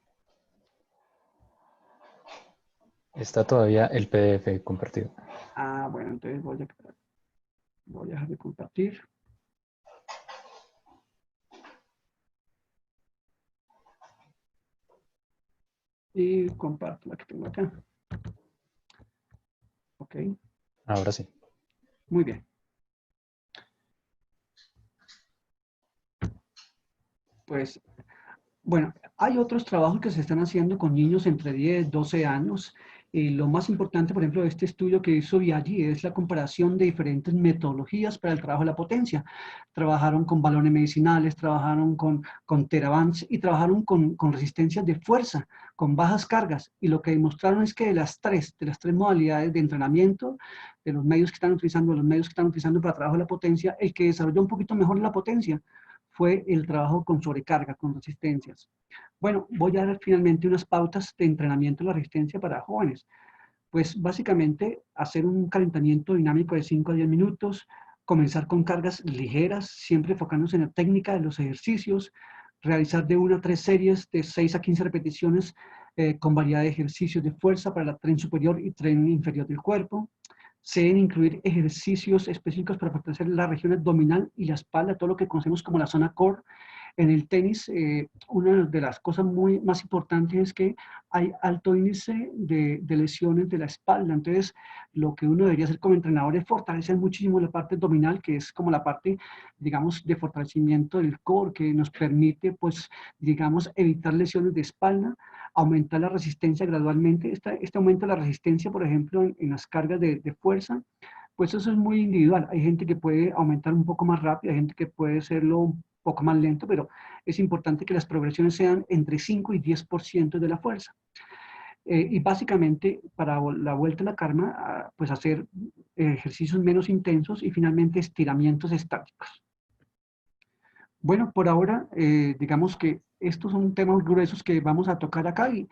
Está todavía el PDF compartido. Ah, bueno, entonces voy a dejar de compartir. Y comparto la que tengo acá. Ok, Ahora sí. muy bien. Pues, bueno, hay otros trabajos que se están haciendo con niños entre 10, 12 años. Y lo más importante, por ejemplo, de este estudio que hizo Biaggi es la comparación de diferentes metodologías para el trabajo de la potencia. Trabajaron con balones medicinales, trabajaron con Therabands y trabajaron con resistencias de fuerza, con bajas cargas. Y lo que demostraron es que de las tres modalidades de entrenamiento, de los medios que están utilizando, los medios que están utilizando para trabajo de la potencia, el que desarrolló un poquito mejor la potencia fue el trabajo con sobrecarga, con resistencias. Bueno, voy a dar finalmente unas pautas de entrenamiento de la resistencia para jóvenes. Pues básicamente hacer un calentamiento dinámico de 5 a 10 minutos, comenzar con cargas ligeras, siempre enfocándose en la técnica de los ejercicios, realizar de 1 a 3 series de 6 a 15 repeticiones con variedad de ejercicios de fuerza para la tren superior y tren inferior del cuerpo. Se deben incluir ejercicios específicos para fortalecer la región abdominal y la espalda, todo lo que conocemos como la zona core. En el tenis, una de las cosas más importantes es que hay alto índice de lesiones de la espalda. Entonces, lo que uno debería hacer como entrenador es fortalecer muchísimo la parte abdominal, que es como la parte, digamos, de fortalecimiento del core, que nos permite, pues, digamos, evitar lesiones de espalda, aumentar la resistencia gradualmente. Este aumento de la resistencia, por ejemplo, en las cargas de fuerza, pues eso es muy individual. Hay gente que puede aumentar un poco más rápido, hay gente que puede hacerlo un poco más lento, pero es importante que las progresiones sean entre 5 y 10% de la fuerza. Y básicamente, para la vuelta a la calma, pues hacer ejercicios menos intensos y finalmente estiramientos estáticos. Bueno, por ahora, digamos que estos son temas gruesos que vamos a tocar acá y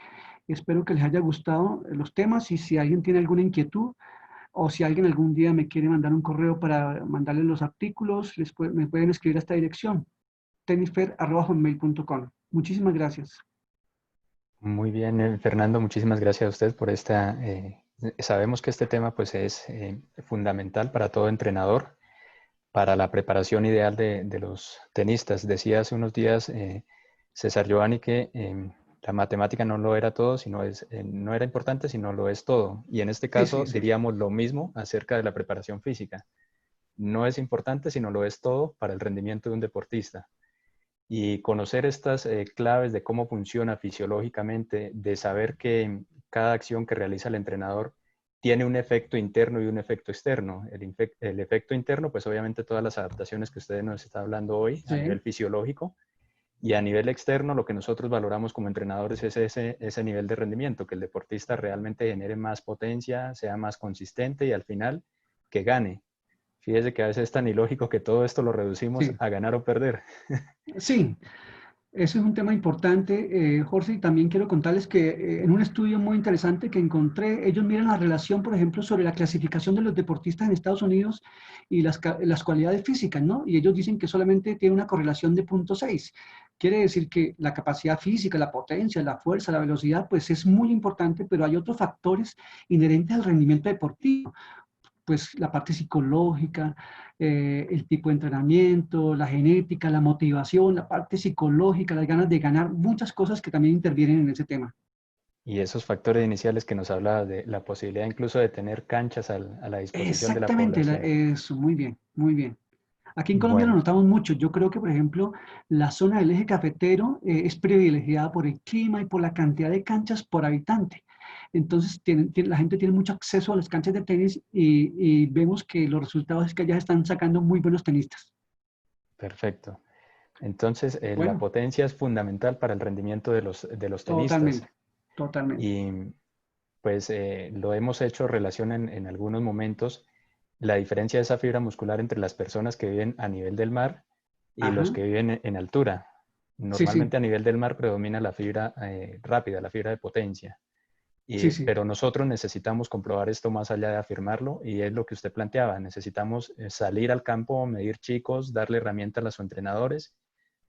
espero que les haya gustado los temas y si alguien tiene alguna inquietud o si alguien algún día me quiere mandar un correo para mandarles los artículos, me pueden escribir a esta dirección, tennisfer@hotmail.com. Muchísimas gracias. Muy bien, Fernando, muchísimas gracias a usted por esta. Sabemos que este tema pues, es fundamental para todo entrenador, para la preparación ideal de los tenistas. Decía hace unos días César Giovanni que la matemática no lo era todo, no era importante, sino lo es todo. Y en este Sí, sí, caso sí. diríamos lo mismo acerca de la preparación física. No es importante, sino lo es todo para el rendimiento de un deportista. Y conocer estas claves de cómo funciona fisiológicamente, de saber que cada acción que realiza el entrenador tiene un efecto interno y un efecto externo. El efecto interno, pues obviamente todas las adaptaciones que usted nos está hablando hoy a nivel Sí, fisiológico, y a nivel externo lo que nosotros valoramos como entrenadores es ese nivel de rendimiento, que el deportista realmente genere más potencia, sea más consistente y al final que gane. Fíjese que a veces es tan ilógico que todo esto lo reducimos sí. a ganar o perder. Sí, ese es un tema importante, Jorge, y también quiero contarles que en un estudio muy interesante que encontré, ellos miran la relación, por ejemplo, sobre la clasificación de los deportistas en Estados Unidos y las cualidades físicas, ¿no? Y ellos dicen que solamente tiene una correlación de 0,6. Quiere decir que la capacidad física, la potencia, la fuerza, la velocidad, pues es muy importante, pero hay otros factores inherentes al rendimiento deportivo, pues la parte psicológica, el tipo de entrenamiento, la genética, la motivación, la parte psicológica, las ganas de ganar, muchas cosas que también intervienen en ese tema. Y esos factores iniciales que nos hablaba de la posibilidad incluso de tener canchas a la disposición de la Exactamente, población. eso, muy bien, muy bien. Aquí en Colombia lo Bueno, notamos mucho. Yo creo que, por ejemplo, la zona del eje cafetero es privilegiada por el clima y por la cantidad de canchas por habitante. Entonces, la gente tiene mucho acceso a las canchas de tenis y vemos que los resultados es que allá están sacando muy buenos tenistas. perfecto. Entonces, la Bueno, potencia es fundamental para el rendimiento de los tenistas. totalmente, totalmente. Y pues lo hemos hecho relación en algunos momentos, la diferencia de esa fibra muscular entre las personas que viven a nivel del mar y los Ajá, que viven en altura. sí, sí, Normalmente a nivel del mar predomina la fibra rápida, la fibra de potencia. sí, sí, Pero nosotros necesitamos comprobar esto más allá de afirmarlo y es lo que usted planteaba. Necesitamos salir al campo, medir chicos, darle herramientas a sus entrenadores,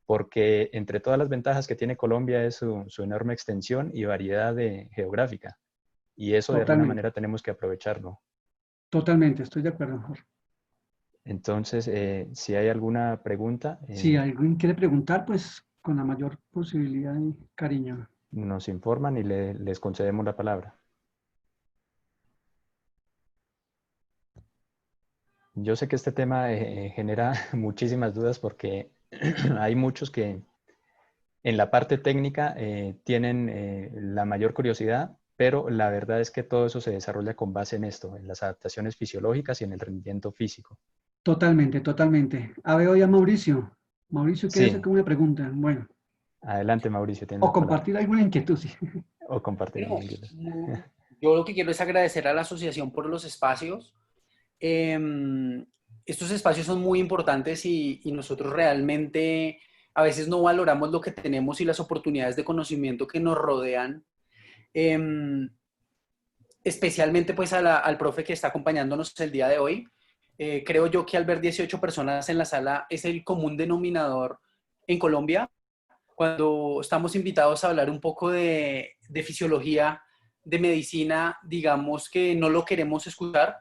porque entre todas las ventajas que tiene Colombia es su enorme extensión y variedad geográfica. Y eso de alguna totalmente, manera tenemos que aprovecharlo. totalmente, estoy de acuerdo, Jorge. Entonces, si hay alguna pregunta, Si alguien quiere preguntar, pues con la mayor posibilidad y cariño. nos informan y les concedemos la palabra. Yo sé que este tema genera muchísimas dudas porque hay muchos que en la parte técnica tienen la mayor curiosidad, pero la verdad es que todo eso se desarrolla con base en esto, en las adaptaciones fisiológicas y en el rendimiento físico. Totalmente, totalmente. A ver, hoy a Mauricio. Mauricio quiere hacer Sí, como una pregunta. Bueno, adelante Mauricio, tiene o la palabra. compartir alguna inquietud, sí. O compartir Bueno, inquietud. yo lo que quiero es agradecer a la asociación por los espacios. Estos espacios son muy importantes y nosotros realmente a veces no valoramos lo que tenemos y las oportunidades de conocimiento que nos rodean. Em, Especialmente pues al profe que está acompañándonos el día de hoy. Creo yo que al ver 18 personas en la sala es el común denominador en Colombia cuando estamos invitados a hablar un poco de fisiología, de medicina, digamos que no lo queremos escuchar.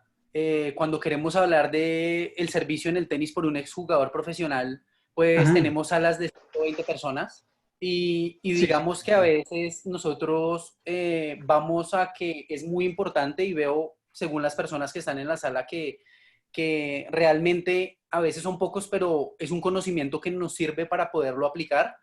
Cuando queremos hablar de el servicio en el tenis por un exjugador profesional, pues Ajá, tenemos salas de 120 personas y sí, sí, digamos que a veces nosotros vamos a que es muy importante y veo, según las personas que están en la sala, que realmente a veces son pocos, pero es un conocimiento que nos sirve para poderlo aplicar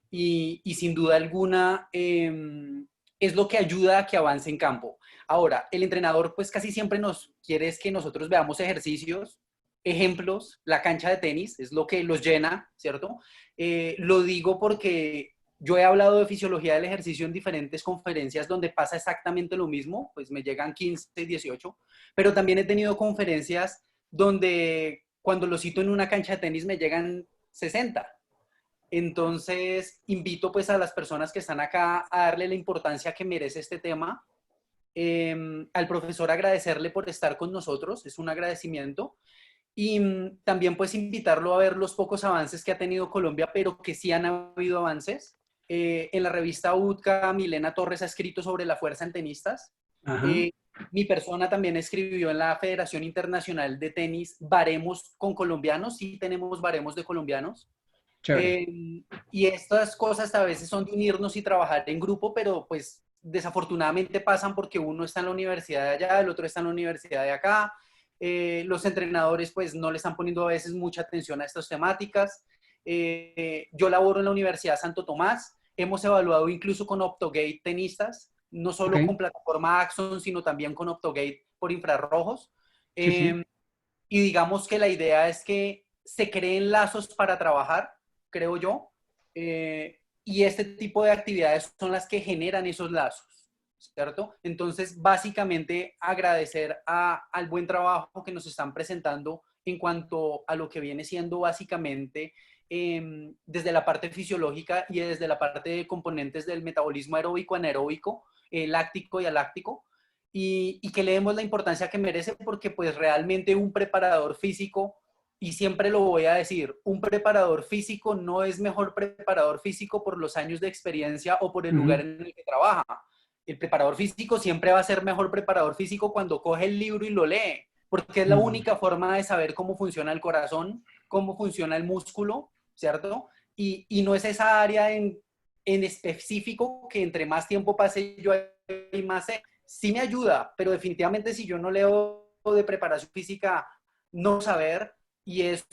y sin duda alguna es lo que ayuda a que avance en campo. Ahora, el entrenador pues casi siempre nos quiere es que nosotros veamos ejercicios, ejemplos, la cancha de tenis es lo que los llena, ¿cierto? Lo digo porque Yo he hablado de fisiología del ejercicio en diferentes conferencias donde pasa exactamente lo mismo, pues me llegan 15, 18, pero también he tenido conferencias donde cuando lo cito en una cancha de tenis me llegan 60. Entonces, invito pues a las personas que están acá a darle la importancia que merece este tema. Al profesor agradecerle por estar con nosotros, es un agradecimiento. Y también pues invitarlo a ver los pocos avances que ha tenido Colombia, pero que sí han habido avances. En la revista UTCA, Milena Torres ha escrito sobre la fuerza en tenistas. Mi persona también escribió en la Federación Internacional de Tenis baremos con colombianos, sí tenemos baremos de colombianos. Y estas cosas a veces son de unirnos y trabajar en grupo, pero pues desafortunadamente pasan porque uno está en la universidad de allá, el otro está en la universidad de acá. Los entrenadores pues no le están poniendo a veces mucha atención a estas temáticas. Yo laboro en la Universidad Santo Tomás, hemos evaluado incluso con Optogate tenistas, no solo con plataforma Axon, sino también con Optogate por infrarrojos. Y digamos que la idea es que se creen lazos para trabajar, creo yo, y este tipo de actividades son las que generan esos lazos, ¿cierto? Entonces, básicamente, agradecer al buen trabajo que nos están presentando en cuanto a lo que viene siendo básicamente desde la parte fisiológica y desde la parte de componentes del metabolismo aeróbico, anaeróbico, láctico y aláctico, y que le demos la importancia que merece porque pues realmente un preparador físico, y siempre lo voy a decir, un preparador físico no es mejor preparador físico por los años de experiencia o por el lugar en el que trabaja. El preparador físico siempre va a ser mejor preparador físico cuando coge el libro y lo lee, porque es la única forma de saber cómo funciona el corazón, cómo funciona el músculo, ¿cierto? Y no es esa área en específico que entre más tiempo pase yo ahí más sé. Sí me ayuda, pero definitivamente si yo no leo de preparación física, no saber, y es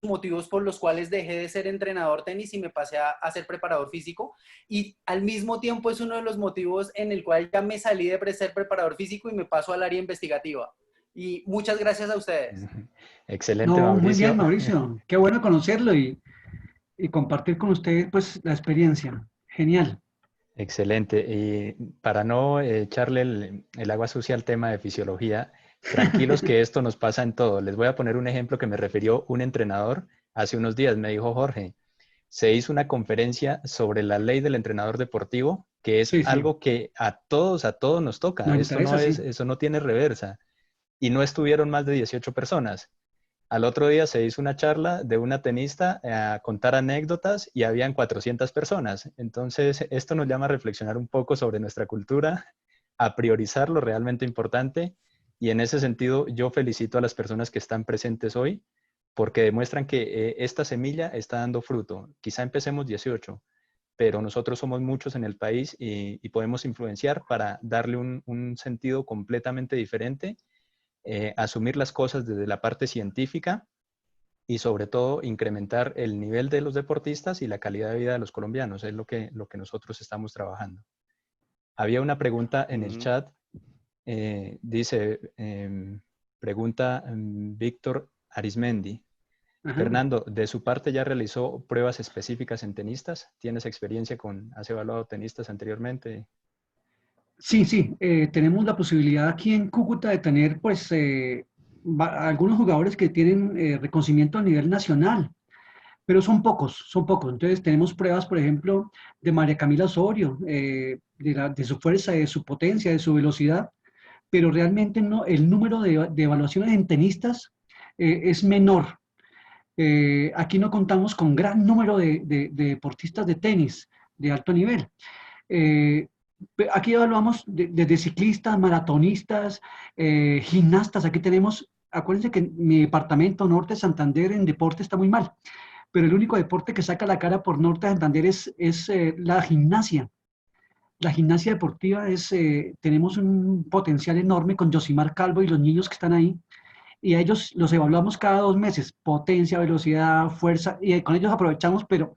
motivos por los cuales dejé de ser entrenador tenis y me pasé a ser preparador físico, y al mismo tiempo es uno de los motivos en el cual ya me salí de ser preparador físico y me paso al área investigativa. Y muchas gracias a ustedes. Excelente, No, muy Mauricio. bien, Mauricio. Qué bueno conocerlo y compartir con ustedes pues la experiencia. Genial. Excelente. Y para no echarle el agua sucia al tema de fisiología, tranquilos que esto nos pasa en todo. Les voy a poner un ejemplo que me refirió un entrenador hace unos días. Me dijo, Jorge, se hizo una conferencia sobre la ley del entrenador deportivo, que es algo que a todos nos toca. Nos Esto no interesa, eso no tiene reversa. Y no estuvieron más de 18 personas. Al otro día se hizo una charla de una tenista a contar anécdotas y habían 400 personas. Entonces, esto nos llama a reflexionar un poco sobre nuestra cultura, a priorizar lo realmente importante. Y en ese sentido, yo felicito a las personas que están presentes hoy porque demuestran que esta semilla está dando fruto. Quizá empecemos 18, pero nosotros somos muchos en el país y podemos influenciar para darle un sentido completamente diferente, asumir las cosas desde la parte científica y sobre todo incrementar el nivel de los deportistas y la calidad de vida de los colombianos. Es lo que nosotros estamos trabajando. Había una pregunta en el chat. Dice, pregunta Víctor Arismendi. Fernando, ¿de su parte ya realizó pruebas específicas en tenistas? ¿Tienes experiencia has evaluado tenistas anteriormente? Sí, tenemos la posibilidad aquí en Cúcuta de tener pues algunos jugadores que tienen reconocimiento a nivel nacional, pero son pocos. Entonces tenemos pruebas, por ejemplo, de María Camila Osorio, de su fuerza, de su potencia, de su velocidad, pero realmente no, el número de evaluaciones en tenistas es menor. Aquí no contamos con gran número de deportistas de tenis de alto nivel. Aquí evaluamos desde ciclistas, maratonistas, gimnastas. Aquí tenemos, acuérdense que mi departamento Norte Santander en deporte está muy mal, pero el único deporte que saca la cara por Norte Santander es la gimnasia. La gimnasia deportiva tenemos un potencial enorme con Josimar Calvo y los niños que están ahí, y a ellos los evaluamos cada 2 meses, potencia, velocidad, fuerza, y con ellos aprovechamos, pero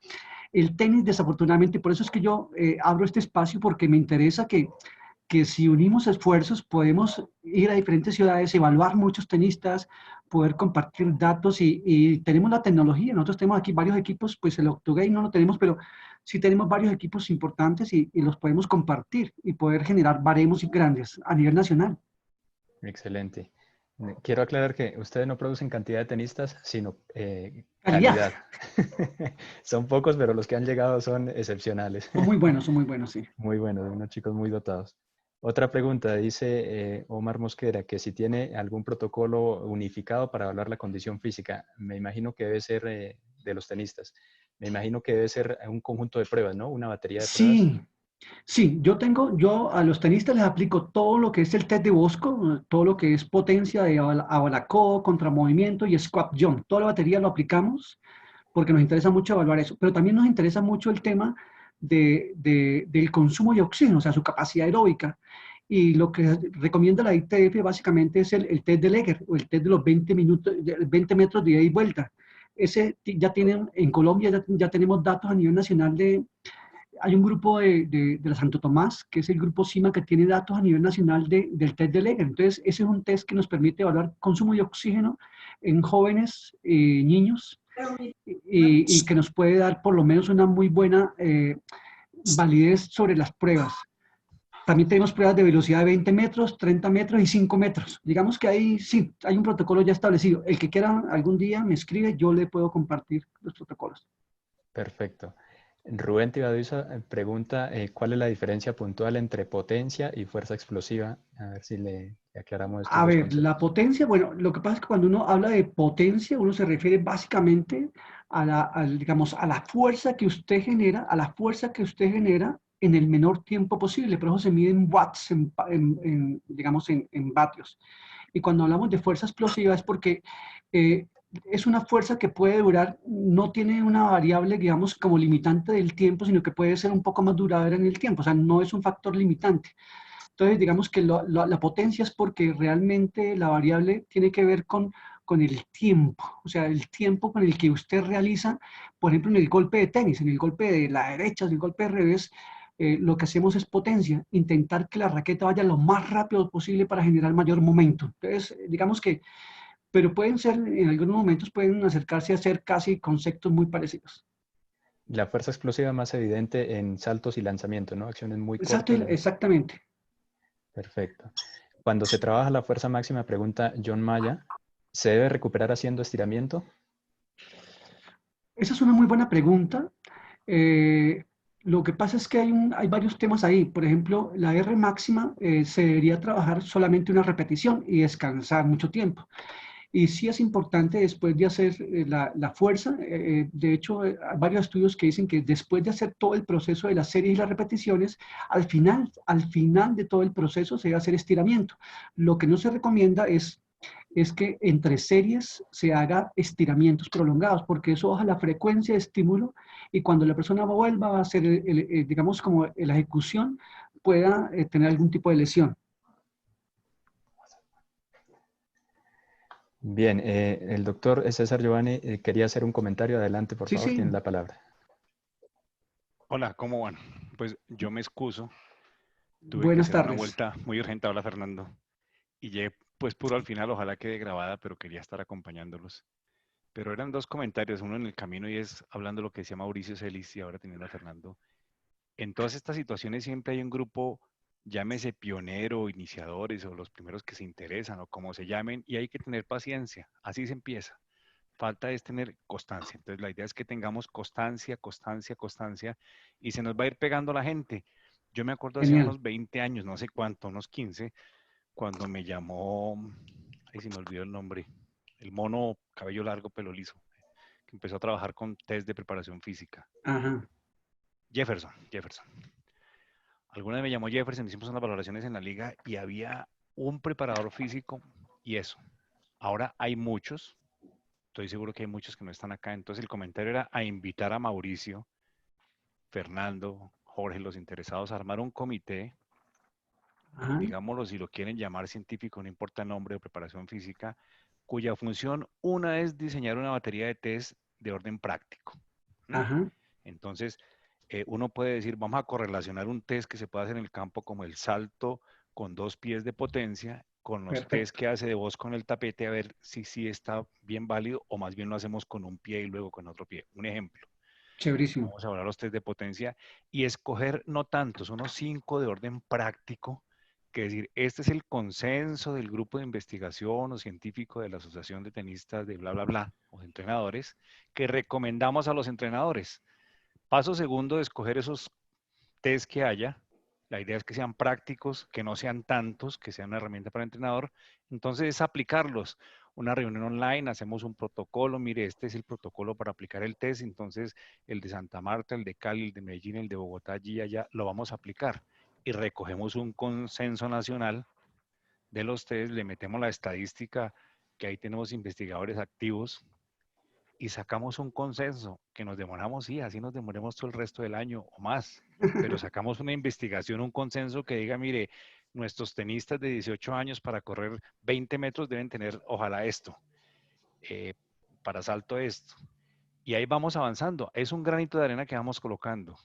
el tenis desafortunadamente, por eso es que yo abro este espacio, porque me interesa que si unimos esfuerzos podemos ir a diferentes ciudades, evaluar muchos tenistas, poder compartir datos y tenemos la tecnología. Nosotros tenemos aquí varios equipos, pues el Octogame no lo tenemos, pero sí tenemos varios equipos importantes y los podemos compartir y poder generar baremos grandes a nivel nacional. Excelente. Quiero aclarar que ustedes no producen cantidad de tenistas, sino Calidad. calidad. Son pocos, pero los que han llegado son excepcionales. Son muy buenos, sí. Muy buenos, unos chicos muy dotados. Otra pregunta, dice Omar Mosquera, que si tiene algún protocolo unificado para evaluar la condición física. Me imagino que debe ser de los tenistas. Me imagino que debe ser un conjunto de pruebas, ¿no? Una batería de pruebas. Sí, sí, yo a los tenistas les aplico todo lo que es el test de Bosco, todo lo que es potencia de Abalacó, contramovimiento y squat jump. Toda la batería lo aplicamos porque nos interesa mucho evaluar eso, pero también nos interesa mucho el tema del consumo de oxígeno, o sea, su capacidad aeróbica. Y lo que recomienda la ITF básicamente es el test de Leger, o el test de los 20 minutos, 20 metros de ida y vuelta. Ese ya tienen, en Colombia ya tenemos datos a nivel nacional hay un grupo de la Santo Tomás, que es el grupo CIMA, que tiene datos a nivel nacional del test de Leger. Entonces, ese es un test que nos permite evaluar consumo de oxígeno en jóvenes, niños, y que nos puede dar por lo menos una muy buena validez sobre las pruebas. También tenemos pruebas de velocidad de 20 metros, 30 metros y 5 metros. Digamos que ahí sí, hay un protocolo ya establecido. El que quiera algún día me escribe, yo le puedo compartir los protocolos. Perfecto. Rubén Tibaduiza pregunta cuál es la diferencia puntual entre potencia y fuerza explosiva. A ver si le aclaramos estos A dos ver, la conceptos. potencia, bueno, lo que pasa es que cuando uno habla de potencia, uno se refiere básicamente digamos, a la fuerza que usted genera, a la fuerza que usted genera en el menor tiempo posible. Por eso se mide en watts, digamos, en vatios. Y cuando hablamos de fuerza explosiva es porque eh, es una fuerza que puede durar, no tiene una variable, digamos, como limitante del tiempo, sino que puede ser un poco más duradera en el tiempo. O sea, no es un factor limitante. Entonces, digamos que la potencia es porque realmente la variable tiene que ver con el tiempo, o sea, el tiempo con el que usted realiza, por ejemplo, en el golpe de tenis, en el golpe de la derecha, en el golpe de revés, lo que hacemos es potencia, intentar que la raqueta vaya lo más rápido posible para generar mayor momento. Entonces, digamos que, pero pueden ser, en algunos momentos pueden acercarse a ser casi conceptos muy parecidos. La fuerza explosiva más evidente en saltos y lanzamientos, ¿no? Acciones muy Exacto, cortas. exactamente. Perfecto. Cuando se trabaja la fuerza máxima, pregunta John Maya, ¿se debe recuperar haciendo estiramiento? Esa es una muy buena pregunta. Eh, lo que pasa es que hay varios temas ahí. Por ejemplo, la R máxima se debería trabajar solamente una repetición y descansar mucho tiempo. Y sí es importante después de hacer la fuerza. De hecho, hay varios estudios que dicen que después de hacer todo el proceso de las series y las repeticiones, al final de todo el proceso se debe hacer estiramiento. Lo que no se recomienda es que entre series se haga estiramientos prolongados, porque eso baja la frecuencia de estímulo y cuando la persona vuelva a hacer, digamos, como la ejecución, pueda tener algún tipo de lesión. Bien, el doctor César Giovanni quería hacer un comentario. Adelante, por Sí, favor, sí. tiene la palabra. Hola, ¿cómo van? Pues yo me excuso, tuve que Buenas hacer una tardes. vuelta muy urgente. Hola, Fernando. Y llegué pues puro al final, ojalá quede grabada, pero quería estar acompañándolos. Pero eran dos comentarios, uno en el camino y es hablando de lo que decía Mauricio Celis y ahora teniendo a Fernando. En todas estas situaciones siempre hay un grupo, llámese pionero, iniciadores o los primeros que se interesan o como se llamen, y hay que tener paciencia, así se empieza. Falta es tener constancia. Entonces la idea es que tengamos constancia, constancia, constancia, y se nos va a ir pegando la gente. Yo me acuerdo hace Genial. unos 20 años, no sé cuánto, unos 15, cuando me llamó, ahí se me olvidó el nombre, el mono cabello largo, pelo liso, que empezó a trabajar con test de preparación física. Ajá. Jefferson. Alguna vez me llamó Jefferson, hicimos unas valoraciones en la liga y había un preparador físico y eso. Ahora hay muchos, estoy seguro que hay muchos que no están acá. Entonces el comentario era a invitar a Mauricio, Fernando, Jorge, los interesados a armar un comité, Ajá. digámoslo si lo quieren llamar científico, no importa el nombre, de preparación física, cuya función una es diseñar una batería de test de orden práctico. ¿Mm? Ajá. Entonces, uno puede decir, vamos a correlacionar un test que se puede hacer en el campo como el salto con 2 pies de potencia, con los test Perfecto. que hace de voz con el tapete, a ver si está bien válido o más bien lo hacemos con un pie y luego con otro pie. Un ejemplo. Chéverísimo. Vamos a hablar los test de potencia y escoger no tantos, unos 5 de orden práctico, que decir, este es el consenso del grupo de investigación o científico de la Asociación de Tenistas de bla, bla, bla, o de entrenadores, que recomendamos a los entrenadores. Paso segundo de escoger esos test que haya. La idea es que sean prácticos, que no sean tantos, que sean una herramienta para el entrenador. Entonces es aplicarlos. Una reunión online, hacemos un protocolo. Mire, este es el protocolo para aplicar el test. Entonces el de Santa Marta, el de Cali, el de Medellín, el de Bogotá, allí y allá, lo vamos a aplicar. Y recogemos un consenso nacional de los test, le metemos la estadística, que ahí tenemos investigadores activos, y sacamos un consenso, que nos demoramos, sí, así nos demoremos todo el resto del año o más, pero sacamos una investigación, un consenso que diga, mire, nuestros tenistas de 18 años para correr 20 metros deben tener, ojalá esto, eh, para salto esto. Y ahí vamos avanzando. Es un granito de arena que vamos colocando.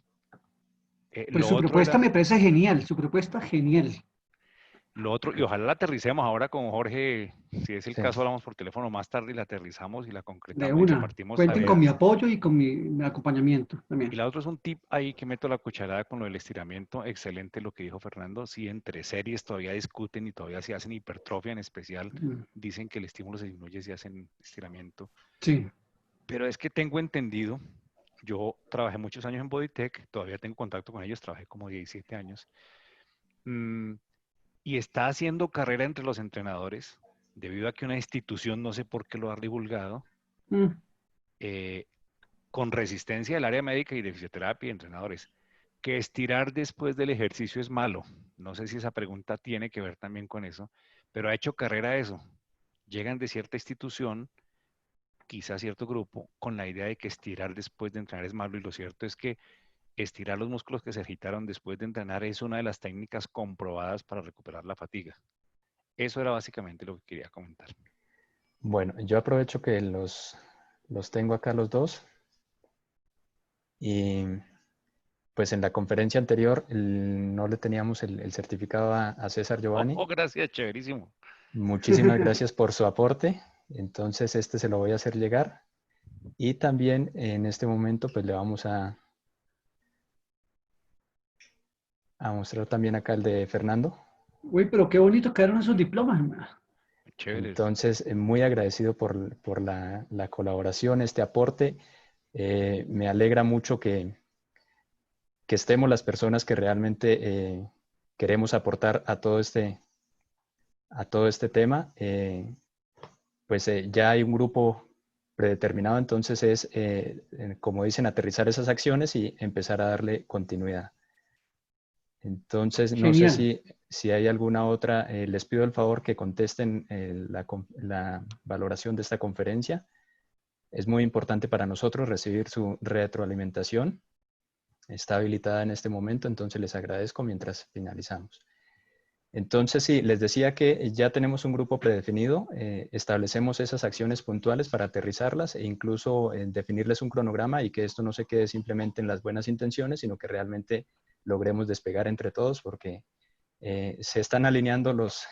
Pues Lo su otro propuesta era, me parece genial, su propuesta genial. lo otro, y ojalá la aterricemos ahora con Jorge, si es el Sí. caso, hablamos por teléfono más tarde y la aterrizamos y la De concretamos y la una. partimos a Cuenten con mi ideas. apoyo y con mi acompañamiento Y también. la otra es un tip ahí que meto la cucharada con lo del estiramiento. Excelente lo que dijo Fernando. Si entre series todavía discuten y todavía se hacen hipertrofia en especial, Mm, dicen que el estímulo se disminuye si hacen estiramiento. sí. Pero es que tengo entendido, yo trabajé muchos años en Bodytech, todavía tengo contacto con ellos, trabajé como 17 años, mm, y está haciendo carrera entre los entrenadores, debido a que una institución, no sé por qué lo ha divulgado, Mm, eh, con resistencia del área médica y de fisioterapia y entrenadores, que estirar después del ejercicio es malo. No sé si esa pregunta tiene que ver también con eso, pero ha hecho carrera eso. Llegan de cierta institución, quizás cierto grupo, con la idea de que estirar después de entrenar es malo y lo cierto es que estirar los músculos que se agitaron después de entrenar es una de las técnicas comprobadas para recuperar la fatiga. Eso era básicamente lo que quería comentar. Bueno, yo aprovecho que los tengo acá los dos y pues en la conferencia anterior no le teníamos el certificado a César Giovanni. Oh, gracias, chéverísimo. Muchísimas gracias por su aporte. Entonces este se lo voy a hacer llegar. Y también en este momento pues le vamos a mostrar también acá el de Fernando. Uy, pero qué bonito quedaron esos diplomas, hermano. Chéveres. Entonces, muy agradecido por la colaboración, este aporte. Me alegra mucho que estemos las personas que realmente queremos aportar a todo este tema. Pues ya hay un grupo predeterminado, entonces es, como dicen, aterrizar esas acciones y empezar a darle continuidad. Entonces, no sé Genial. si hay alguna otra, les pido el favor que contesten la valoración de esta conferencia. Es muy importante para nosotros recibir su retroalimentación. Está habilitada en este momento, entonces les agradezco mientras finalizamos. Entonces, sí, les decía que ya tenemos un grupo predefinido, establecemos esas acciones puntuales para aterrizarlas e incluso definirles un cronograma y que esto no se quede simplemente en las buenas intenciones, sino que realmente logremos despegar entre todos porque se están alineando los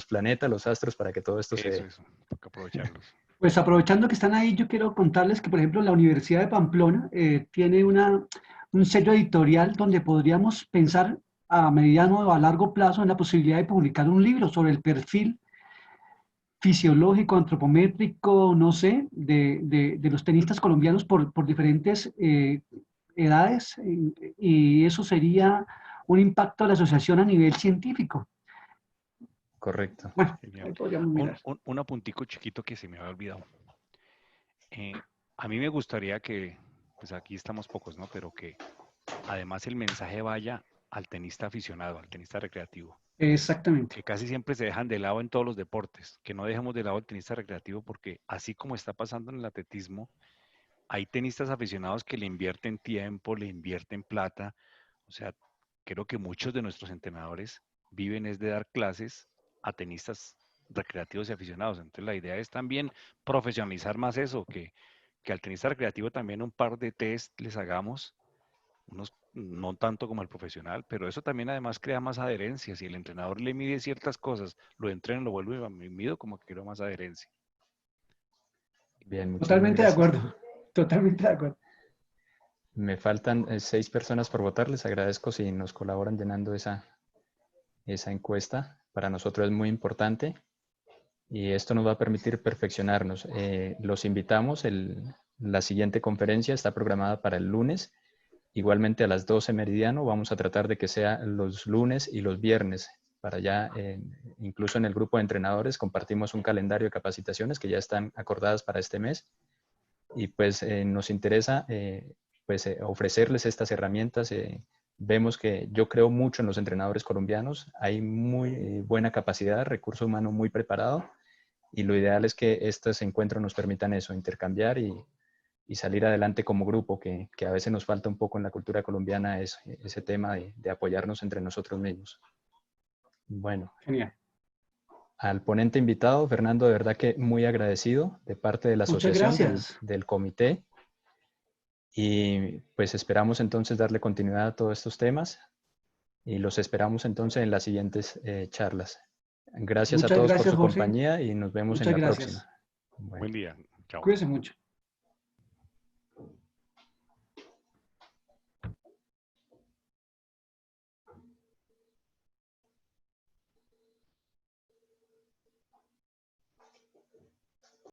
planetas, los astros para que todo esto se dé. Eso, toca aprovecharlos. Pues aprovechando que están ahí, yo quiero contarles que, por ejemplo, la Universidad de Pamplona tiene un sello editorial donde podríamos pensar a mediano o a largo plazo en la posibilidad de publicar un libro sobre el perfil fisiológico, antropométrico, no sé, de los tenistas colombianos por diferentes edades, y eso sería un impacto de la asociación a nivel científico. Correcto. Bueno, Genial. ahí podríamos mirar. Un apuntico chiquito que se me había olvidado. A mí me gustaría que, pues aquí estamos pocos, ¿no? Pero que además el mensaje vaya al tenista aficionado, al tenista recreativo, Exactamente. que casi siempre se dejan de lado en todos los deportes, que no dejemos de lado el tenista recreativo porque así como está pasando en el atletismo, hay tenistas aficionados que le invierten tiempo, le invierten plata. O sea, creo que muchos de nuestros entrenadores viven es de dar clases a tenistas recreativos y aficionados. Entonces la idea es también profesionalizar más eso, que al tenista recreativo también un par de test les hagamos, unos no tanto como al profesional, pero eso también además crea más adherencia. Si el entrenador le mide ciertas cosas, lo entrena, lo vuelve a mido, como que creo más adherencia. Bien, muchísimas Totalmente de gracias. acuerdo. Totalmente de acuerdo. Me faltan 6 personas por votar. Les agradezco si nos colaboran llenando esa encuesta. Para nosotros es muy importante y esto nos va a permitir perfeccionarnos. Los invitamos. La siguiente conferencia está programada para el lunes. Igualmente a las 12 meridiano vamos a tratar de que sea los lunes y los viernes. Para ya, incluso en el grupo de entrenadores, compartimos un calendario de capacitaciones que ya están acordadas para este mes. Y pues nos interesa ofrecerles estas herramientas. Vemos que yo creo mucho en los entrenadores colombianos. Hay muy buena capacidad, recurso humano muy preparado. Y lo ideal es que estos encuentros nos permitan eso, intercambiar y salir adelante como grupo, que a veces nos falta un poco en la cultura colombiana ese tema de apoyarnos entre nosotros mismos. Bueno. Genial. Al ponente invitado, Fernando, de verdad que muy agradecido de parte de la asociación, del comité. Y pues esperamos entonces darle continuidad a todos estos temas y los esperamos entonces en las siguientes charlas. Gracias a todos por su compañía y nos vemos en la próxima. Buen día. Chao. Cuídense mucho.